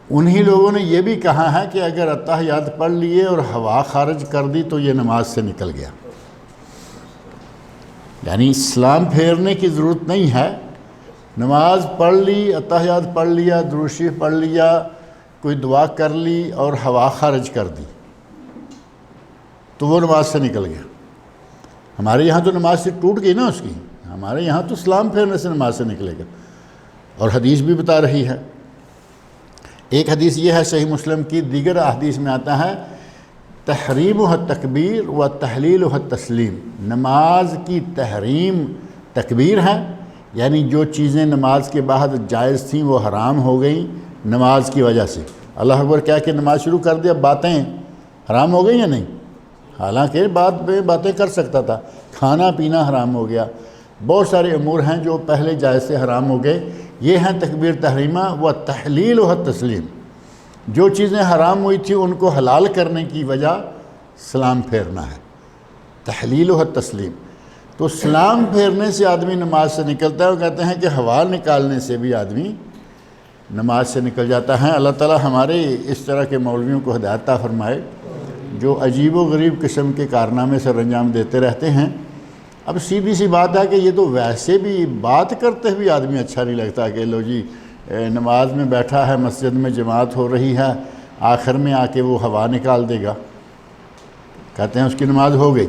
انہی لوگوں نے یہ بھی کہا ہے کہ اگر اتحیات پڑھ لیے اور ہوا خارج کر دی تو یہ نماز سے نکل گیا، یعنی سلام پھیرنے کی ضرورت نہیں ہے، نماز پڑھ لی، اتحیات پڑھ لیا، درود شریف پڑھ لیا، کوئی دعا کر لی اور ہوا خارج کر دی تو وہ نماز سے نکل گیا۔ ہمارے یہاں تو نماز سے ٹوٹ گئی نا اس کی، ہمارے یہاں تو سلام پھیرنے سے نماز سے نکلے گا، اور حدیث بھی بتا رہی ہے۔ ایک حدیث یہ ہے صحیح مسلم کی، دیگر احادیث میں آتا ہے تحریم التکبیر و تحلیل التسلیم، نماز کی تحریم تکبیر ہے، یعنی جو چیزیں نماز کے بعد جائز تھیں وہ حرام ہو گئیں نماز کی وجہ سے۔ اللہ اکبر کہہ کے نماز شروع کر دیا، باتیں حرام ہو گئی یا نہیں؟ حالانکہ بات پہ باتیں کر سکتا تھا، کھانا پینا حرام ہو گیا، بہت سارے امور ہیں جو پہلے جائز سے حرام ہو گئے۔ یہ ہیں تکبیر تحریمہ و تحلیل و تسلیم، جو چیزیں حرام ہوئی تھیں ان کو حلال کرنے کی وجہ سلام پھیرنا ہے، تحلیل و تسلیم۔ تو سلام پھیرنے سے آدمی نماز سے نکلتا ہے، وہ کہتے ہیں کہ ہوا نکالنے سے بھی آدمی نماز سے نکل جاتا ہے۔ اللہ تعالی ہمارے اس طرح کے مولویوں کو ہدایت عطا فرمائے جو عجیب و غریب قسم کے کارنامے سر انجام دیتے رہتے ہیں۔ اب سیدھی سی بات ہے کہ یہ تو ویسے بھی بات کرتے ہوئے آدمی اچھا نہیں لگتا کہ لو جی نماز میں بیٹھا ہے، مسجد میں جماعت ہو رہی ہے، آخر میں آ کے وہ ہوا نکال دے گا، کہتے ہیں اس کی نماز ہو گئی۔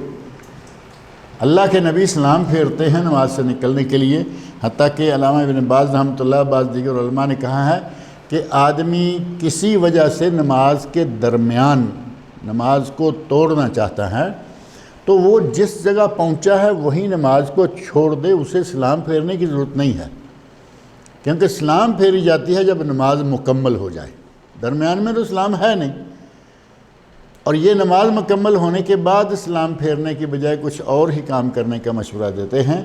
اللہ کے نبی سلام پھیرتے ہیں نماز سے نکلنے کے لیے، حتیٰ کہ علامہ ابن باز رحمۃ اللہ بعض دیگر علماء نے کہا ہے کہ آدمی کسی وجہ سے نماز کے درمیان نماز کو توڑنا چاہتا ہے تو وہ جس جگہ پہنچا ہے وہی نماز کو چھوڑ دے، اسے سلام پھیرنے کی ضرورت نہیں ہے، کیونکہ سلام پھیری جاتی ہے جب نماز مکمل ہو جائے، درمیان میں تو سلام ہے نہیں۔ اور یہ نماز مکمل ہونے کے بعد سلام پھیرنے کی بجائے کچھ اور ہی کام کرنے کا مشورہ دیتے ہیں۔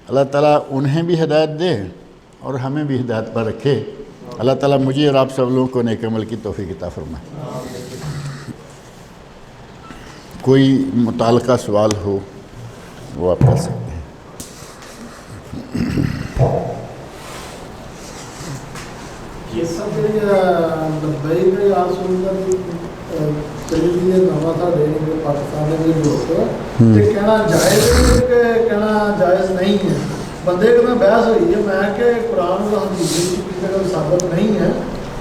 اللہ تعالیٰ انہیں بھی ہدایت دے اور ہمیں بھی ہدایت پر رکھے۔ اللہ تعالیٰ مجھے اور آپ سب لوگوں کو نیک عمل کی توفیق عطا فرمائے۔ کوئی متعلقہ سوال ہو وہ آپ کر سکتے ہیں۔ یہ سب دبئی میں آسون چلی نواں ساڈے پاکستان کے لوگ کہنا جائز ہے کہ کہنا جائز نہیں ہے؟ بندے کے میں بحث ہوئی ہے، میں کہ قرآن اور حدیث کی کسی ثابت نہیں ہے،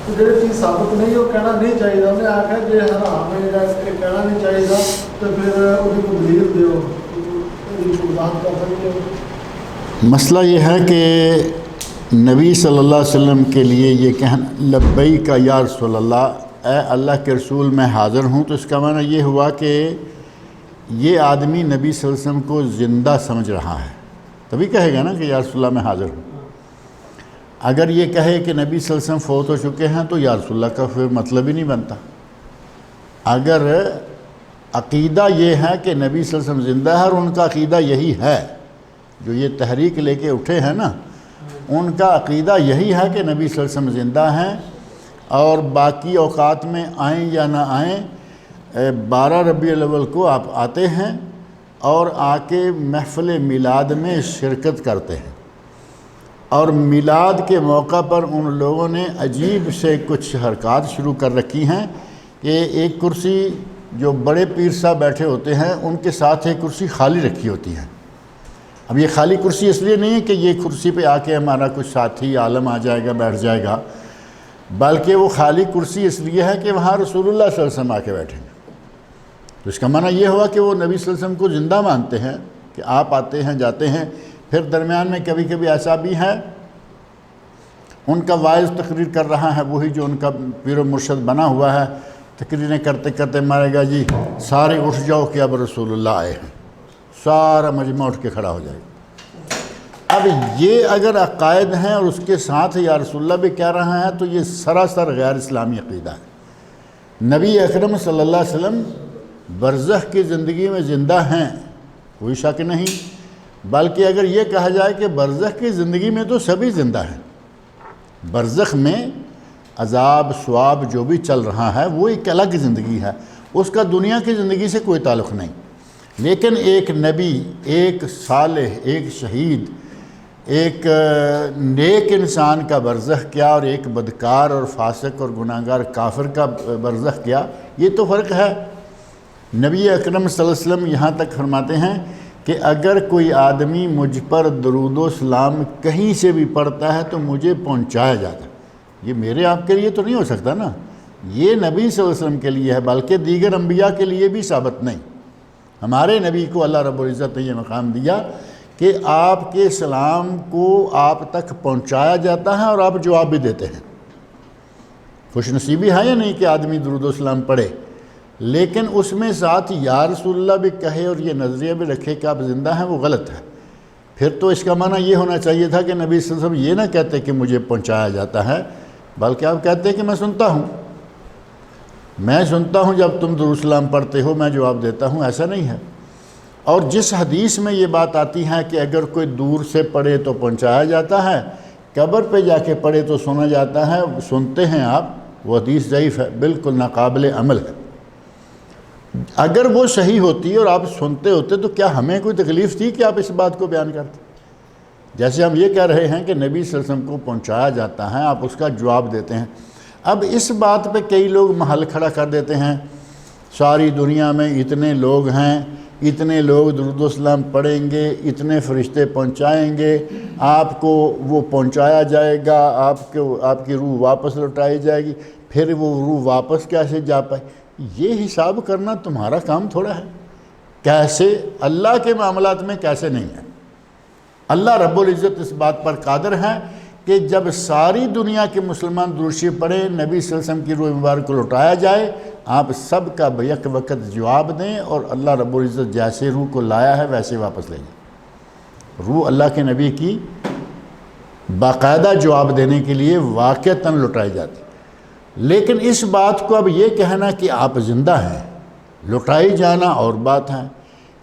تو جہی چیز ثابت نہیں وہ کہنا نہیں چاہیے۔ انہیں آخیا جی حرام ہے کہنا نہیں چاہیے تو پھر وہ دلیل دیو وضاحت کر سکتے ہو۔ مسئلہ یہ ہے کہ نبی صلی اللہ علیہ وسلم کے لیے یہ کہنا لبیک یا رسول اللہ، اے اللہ کے رسول میں حاضر ہوں، تو اس کا معنی یہ ہوا کہ یہ آدمی نبی صلی اللہ علیہ وسلم کو زندہ سمجھ رہا ہے، تبھی کہے گا نا کہ یا رسول اللہ میں حاضر ہوں۔ اگر یہ کہے کہ نبی صلی اللہ علیہ وسلم فوت ہو چکے ہیں تو یا رسول اللہ کا پھر مطلب ہی نہیں بنتا۔ اگر عقیدہ یہ ہے کہ نبی صلی اللہ علیہ وسلم زندہ ہے اور ان کا عقیدہ یہی ہے، جو یہ تحریک لے کے اٹھے ہیں نا، ان کا عقیدہ یہی ہے کہ نبی صلی اللہ علیہ وسلم زندہ ہیں، اور باقی اوقات میں آئیں یا نہ آئیں 12 ربیع الاول کو آپ آتے ہیں اور آ کے محفل میلاد میں شرکت کرتے ہیں، اور میلاد کے موقع پر ان لوگوں نے عجیب سے کچھ حرکات شروع کر رکھی ہیں کہ ایک کرسی جو بڑے پیر صاحب بیٹھے ہوتے ہیں ان کے ساتھ ایک کرسی خالی رکھی ہوتی ہے۔ اب یہ خالی کرسی اس لیے نہیں ہے کہ یہ کرسی پہ آ کے ہمارا کچھ ساتھی عالم آ جائے گا بیٹھ جائے گا، بلکہ وہ خالی کرسی اس لیے ہے کہ وہاں رسول اللہ صلی اللہ علیہ وسلم آ کے بیٹھیں گے۔ تو اس کا معنی یہ ہوا کہ وہ نبی صلی اللہ علیہ وسلم کو زندہ مانتے ہیں کہ آپ آتے ہیں جاتے ہیں۔ پھر درمیان میں کبھی کبھی ایسا بھی ہے ان کا واعظ تقریر کر رہا ہے، وہی جو ان کا پیر و مرشد بنا ہوا ہے، تقریریں کرتے کرتے مارے گا جی سارے اٹھ جاؤ کہ اب رسول اللہ آئے ہیں، سارا مجمع اٹھ کے کھڑا ہو جائے گا۔ اب یہ اگر عقائد ہیں اور اس کے ساتھ یا رسول اللہ بھی کہہ رہا ہے تو یہ سراسر غیر اسلامی عقیدہ ہے۔ نبی اکرم صلی اللہ علیہ وسلم برزخ کی زندگی میں زندہ ہیں، کوئی شک نہیں، بلکہ اگر یہ کہا جائے کہ برزخ کی زندگی میں تو سبھی زندہ ہیں، برزخ میں عذاب ثواب جو بھی چل رہا ہے وہ ایک الگ زندگی ہے، اس کا دنیا کی زندگی سے کوئی تعلق نہیں۔ لیکن ایک نبی، ایک صالح، ایک شہید، ایک نیک انسان کا برزخ کیا اور ایک بدکار اور فاسق اور گناہگار کافر کا برزخ کیا، یہ تو فرق ہے۔ نبی اکرم صلی اللہ علیہ وسلم یہاں تک فرماتے ہیں کہ اگر کوئی آدمی مجھ پر درود و سلام کہیں سے بھی پڑھتا ہے تو مجھے پہنچایا جاتا ہے۔ یہ میرے آپ کے لیے تو نہیں ہو سکتا نا، یہ نبی صلی اللہ علیہ وسلم کے لیے ہے، بلکہ دیگر انبیاء کے لیے بھی ثابت نہیں۔ ہمارے نبی کو اللہ رب العزت نے یہ مقام دیا کہ آپ کے سلام کو آپ تک پہنچایا جاتا ہے اور آپ جواب بھی دیتے ہیں۔ خوش نصیبی ہے یا نہیں کہ آدمی درود و سلام پڑھے، لیکن اس میں ساتھ یا رسول اللہ بھی کہے اور یہ نظریہ بھی رکھے کہ آپ زندہ ہیں، وہ غلط ہے۔ پھر تو اس کا معنی یہ ہونا چاہیے تھا کہ نبی صلی اللہ علیہ وسلم یہ نہ کہتے کہ مجھے پہنچایا جاتا ہے، بلکہ آپ کہتے ہیں کہ میں سنتا ہوں، میں سنتا ہوں جب تم درود سلام پڑھتے ہو، میں جواب دیتا ہوں۔ ایسا نہیں ہے۔ اور جس حدیث میں یہ بات آتی ہے کہ اگر کوئی دور سے پڑھے تو پہنچایا جاتا ہے، قبر پہ جا کے پڑھے تو سنا جاتا ہے، سنتے ہیں آپ، وہ حدیث ضعیف ہے، بالکل ناقابل عمل ہے۔ اگر وہ صحیح ہوتی اور آپ سنتے ہوتے تو کیا ہمیں کوئی تکلیف تھی کہ آپ اس بات کو بیان کرتے؟ جیسے ہم یہ کہہ رہے ہیں کہ نبی صلی اللہ علیہ وسلم کو پہنچایا جاتا ہے، آپ اس کا جواب دیتے ہیں۔ اب اس بات پہ کئی لوگ محل کھڑا کر دیتے ہیں، ساری دنیا میں اتنے لوگ ہیں، اتنے لوگ درود و سلام پڑھیں گے، اتنے فرشتے پہنچائیں گے، آپ کو وہ پہنچایا جائے گا، آپ کی روح واپس لوٹائی جائے گی، پھر وہ روح واپس کیسے جا پائے؟ یہ حساب کرنا تمہارا کام تھوڑا ہے۔ کیسے؟ اللہ کے معاملات میں کیسے نہیں ہے۔ اللہ رب العزت اس بات پر قادر ہے کہ جب ساری دنیا کے مسلمان درود شریف پڑھیں، نبی صلی اللہ علیہ وسلم کی روح مبارک کو لوٹایا جائے، آپ سب کا بیک وقت جواب دیں، اور اللہ رب العزت جیسے روح کو لایا ہے ویسے واپس لے جائیں۔ روح اللہ کے نبی کی باقاعدہ جواب دینے کے لیے واقعتاً لوٹائی جاتی۔ لیکن اس بات کو اب یہ کہنا کہ آپ زندہ ہیں، لوٹائی جانا اور بات ہے۔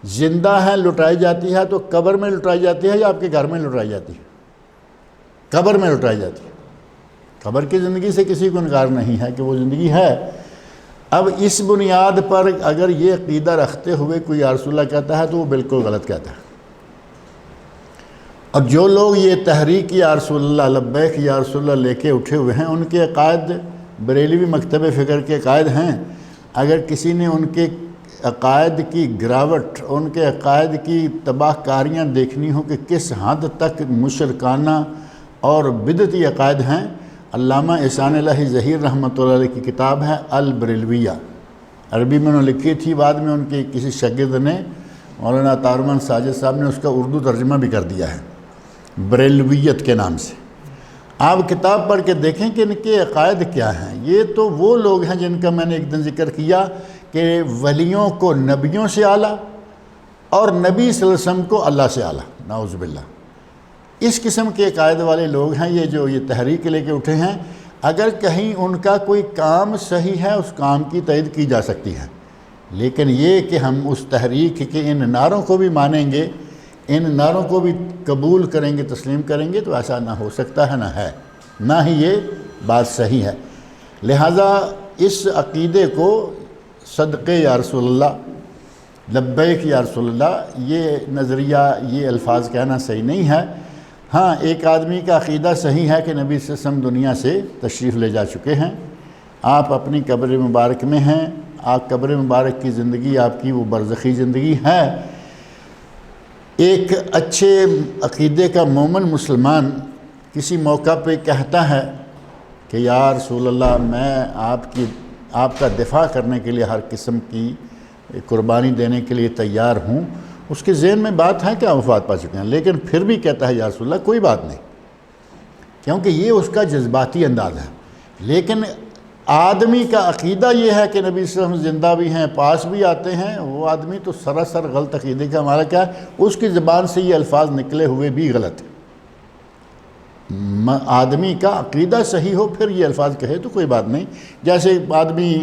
زندہ ہیں، لوٹائی جاتی ہے تو قبر میں لوٹائی جاتی ہے یا آپ کے گھر میں لوٹائی جاتی ہے؟ قبر میں لوٹائی جاتی ہے۔ قبر کی زندگی سے کسی کو انکار نہیں ہے کہ وہ زندگی ہے۔ اب اس بنیاد پر اگر یہ عقیدہ رکھتے ہوئے کوئی یا رسول اللہ کہتا ہے تو وہ بالکل غلط کہتا ہے۔ اور جو لوگ یہ تحریک یا رسول اللہ، لبیک یا رسول اللہ لے کے اٹھے ہوئے ہیں، ان کے عقائد بریلوی مکتب فکر کے عقائد ہیں۔ اگر کسی نے ان کے عقائد کی گراوٹ، ان کے عقائد کی تباہ کاریاں دیکھنی ہو کہ کس حد تک مشرکانہ اور بدعتی عقائد ہیں، علامہ احسان الہی ظہیر رحمۃ اللہ علیہ کی کتاب ہے البریلویہ، عربی میں انہوں نے لکھی تھی، بعد میں ان کے کسی شاگرد نے، مولانا طارمن ساجد صاحب نے اس کا اردو ترجمہ بھی کر دیا ہے بریلویت کے نام سے۔ آپ کتاب پڑھ کے دیکھیں کہ ان کے عقائد کیا ہیں۔ یہ تو وہ لوگ ہیں جن کا میں نے ایک دن ذکر کیا کہ ولیوں کو نبیوں سے اعلیٰ اور نبی صلی اللہ علیہ وسلم کو اللہ سے اعلیٰ، نعوذ باللہ۔ اس قسم کے عقائد والے لوگ ہیں یہ، جو یہ تحریک لے کے اٹھے ہیں۔ اگر کہیں ان کا کوئی کام صحیح ہے، اس کام کی تائید کی جا سکتی ہے، لیکن یہ کہ ہم اس تحریک کے ان نعروں کو بھی مانیں گے، ان نعروں کو بھی قبول کریں گے، تسلیم کریں گے، تو ایسا نہ ہو سکتا ہے، نہ ہے، نہ ہی یہ بات صحیح ہے۔ لہٰذا اس عقیدے کو صدقے یا رسول اللہ، لبیک یا رسول اللہ، یہ نظریہ، یہ الفاظ کہنا صحیح نہیں ہے۔ ہاں ایک آدمی کا عقیدہ صحیح ہے کہ نبی صلی اللہ علیہ وسلم دنیا سے تشریف لے جا چکے ہیں، آپ اپنی قبر مبارک میں ہیں، آپ قبر مبارک کی زندگی آپ کی وہ برزخی زندگی ہے۔ ایک اچھے عقیدے کا مومن مسلمان کسی موقع پہ کہتا ہے کہ یا رسول اللہ میں آپ کا دفاع کرنے کے لیے ہر قسم کی قربانی دینے کے لیے تیار ہوں، اس کے ذہن میں بات ہے کہ آپ وفات پا چکے ہیں، لیکن پھر بھی کہتا ہے یا رسول اللہ کوئی بات نہیں، کیونکہ یہ اس کا جذباتی انداز ہے۔ لیکن آدمی کا عقیدہ یہ ہے کہ نبی صلی اللہ علیہ وسلم زندہ بھی ہیں، پاس بھی آتے ہیں، وہ آدمی تو سراسر غلط عقیدے کا ہمارا کیا ہے، اس کی زبان سے یہ الفاظ نکلے ہوئے بھی غلط ہیں۔ آدمی کا عقیدہ صحیح ہو پھر یہ الفاظ کہے تو کوئی بات نہیں۔ جیسے آدمی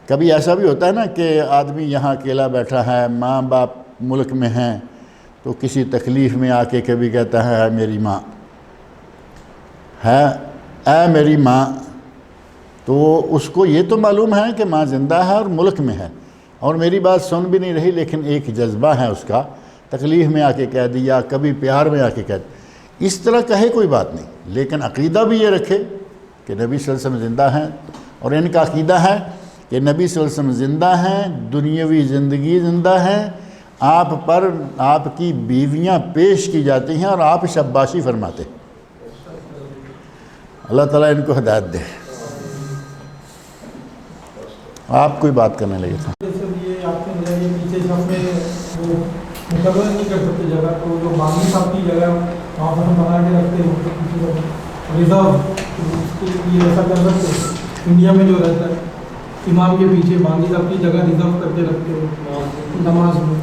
کبھی ایسا بھی ہوتا ہے نا کہ آدمی یہاں اکیلا بیٹھا ہے، ماں باپ ملک میں ہیں، تو کسی تکلیف میں آ کے کبھی کہتا ہے اے میری ماں، ہے اے میری ماں، تو اس کو یہ تو معلوم ہے کہ ماں زندہ ہے اور ملک میں ہے اور میری بات سن بھی نہیں رہی، لیکن ایک جذبہ ہے اس کا، تکلیف میں آ کے کہہ دیا، کبھی پیار میں آ کے کہہ دیا، اس طرح کہے کوئی بات نہیں، لیکن عقیدہ بھی یہ رکھے کہ نبی صلی اللہ علیہ وسلم زندہ ہیں، اور ان کا عقیدہ ہے کہ نبی صلی اللہ علیہ وسلم زندہ ہیں، دنیاوی زندگی زندہ ہے، آپ پر آپ کی بیویاں پیش کی جاتی ہیں اور آپ شاباشی فرماتے ہیں۔ اللہ تعالیٰ ان کو ہدایت دے۔ آپ کوئی بات کرنے لگے تھے؟ یہ آپ کے اندر یہ پیچھے سب میں وہ مقرر نہیں کر سکتے جگہ، تو جو باغی صاحب کی جگہ وہاں پر ہم بنا کے رکھتے ہیں ریزرو، اس کے لیے ایسا کر سکتے انڈیا میں جو رہتا ہے امام کے پیچھے باغی صاحب کی جگہ ریزرو کر کے رکھتے ہو نماز میں۔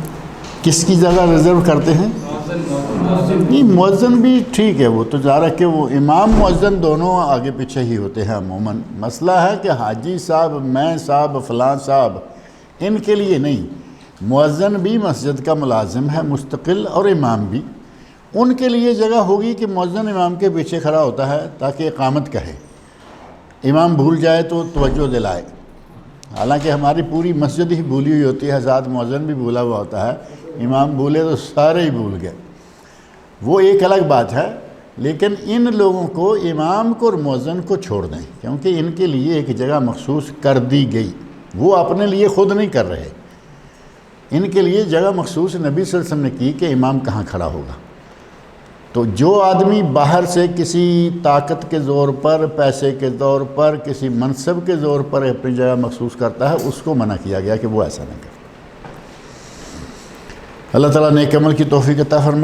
کس کی جگہ ریزرو کرتے ہیں؟ نہیں، مؤذن بھی ٹھیک ہے، وہ تو ظاہر ہے کہ وہ امام مؤذن دونوں آگے پیچھے ہی ہوتے ہیں عموماً۔ مسئلہ ہے کہ حاجی صاحب، میں صاحب، فلاں صاحب، ان کے لیے نہیں، مؤذن بھی مسجد کا ملازم ہے مستقل، اور امام بھی، ان کے لیے جگہ ہوگی کہ مؤذن امام کے پیچھے کھڑا ہوتا ہے تاکہ اقامت کہے، امام بھول جائے تو توجہ دلائے۔ حالانکہ ہماری پوری مسجد ہی بھولی ہوئی ہوتی ہے، ساتھ مؤذن بھی بھولا ہوا ہوتا ہے، امام بھولے تو سارے ہی بھول گئے، وہ ایک الگ بات ہے۔ لیکن ان لوگوں کو، امام کو اور مؤذن کو چھوڑ دیں، کیونکہ ان کے لیے ایک جگہ مخصوص کر دی گئی، وہ اپنے لیے خود نہیں کر رہے، ان کے لیے جگہ مخصوص نبی صلی اللہ علیہ وسلم نے کی کہ امام کہاں کھڑا ہوگا۔ تو جو آدمی باہر سے کسی طاقت کے زور پر، پیسے کے زور پر، کسی منصب کے زور پر اپنی جگہ مخصوص کرتا ہے، اس کو منع کیا گیا کہ وہ ایسا نہ کرے۔ اللہ تعالیٰ نیک عمل کی توفیق عطا فرمائے۔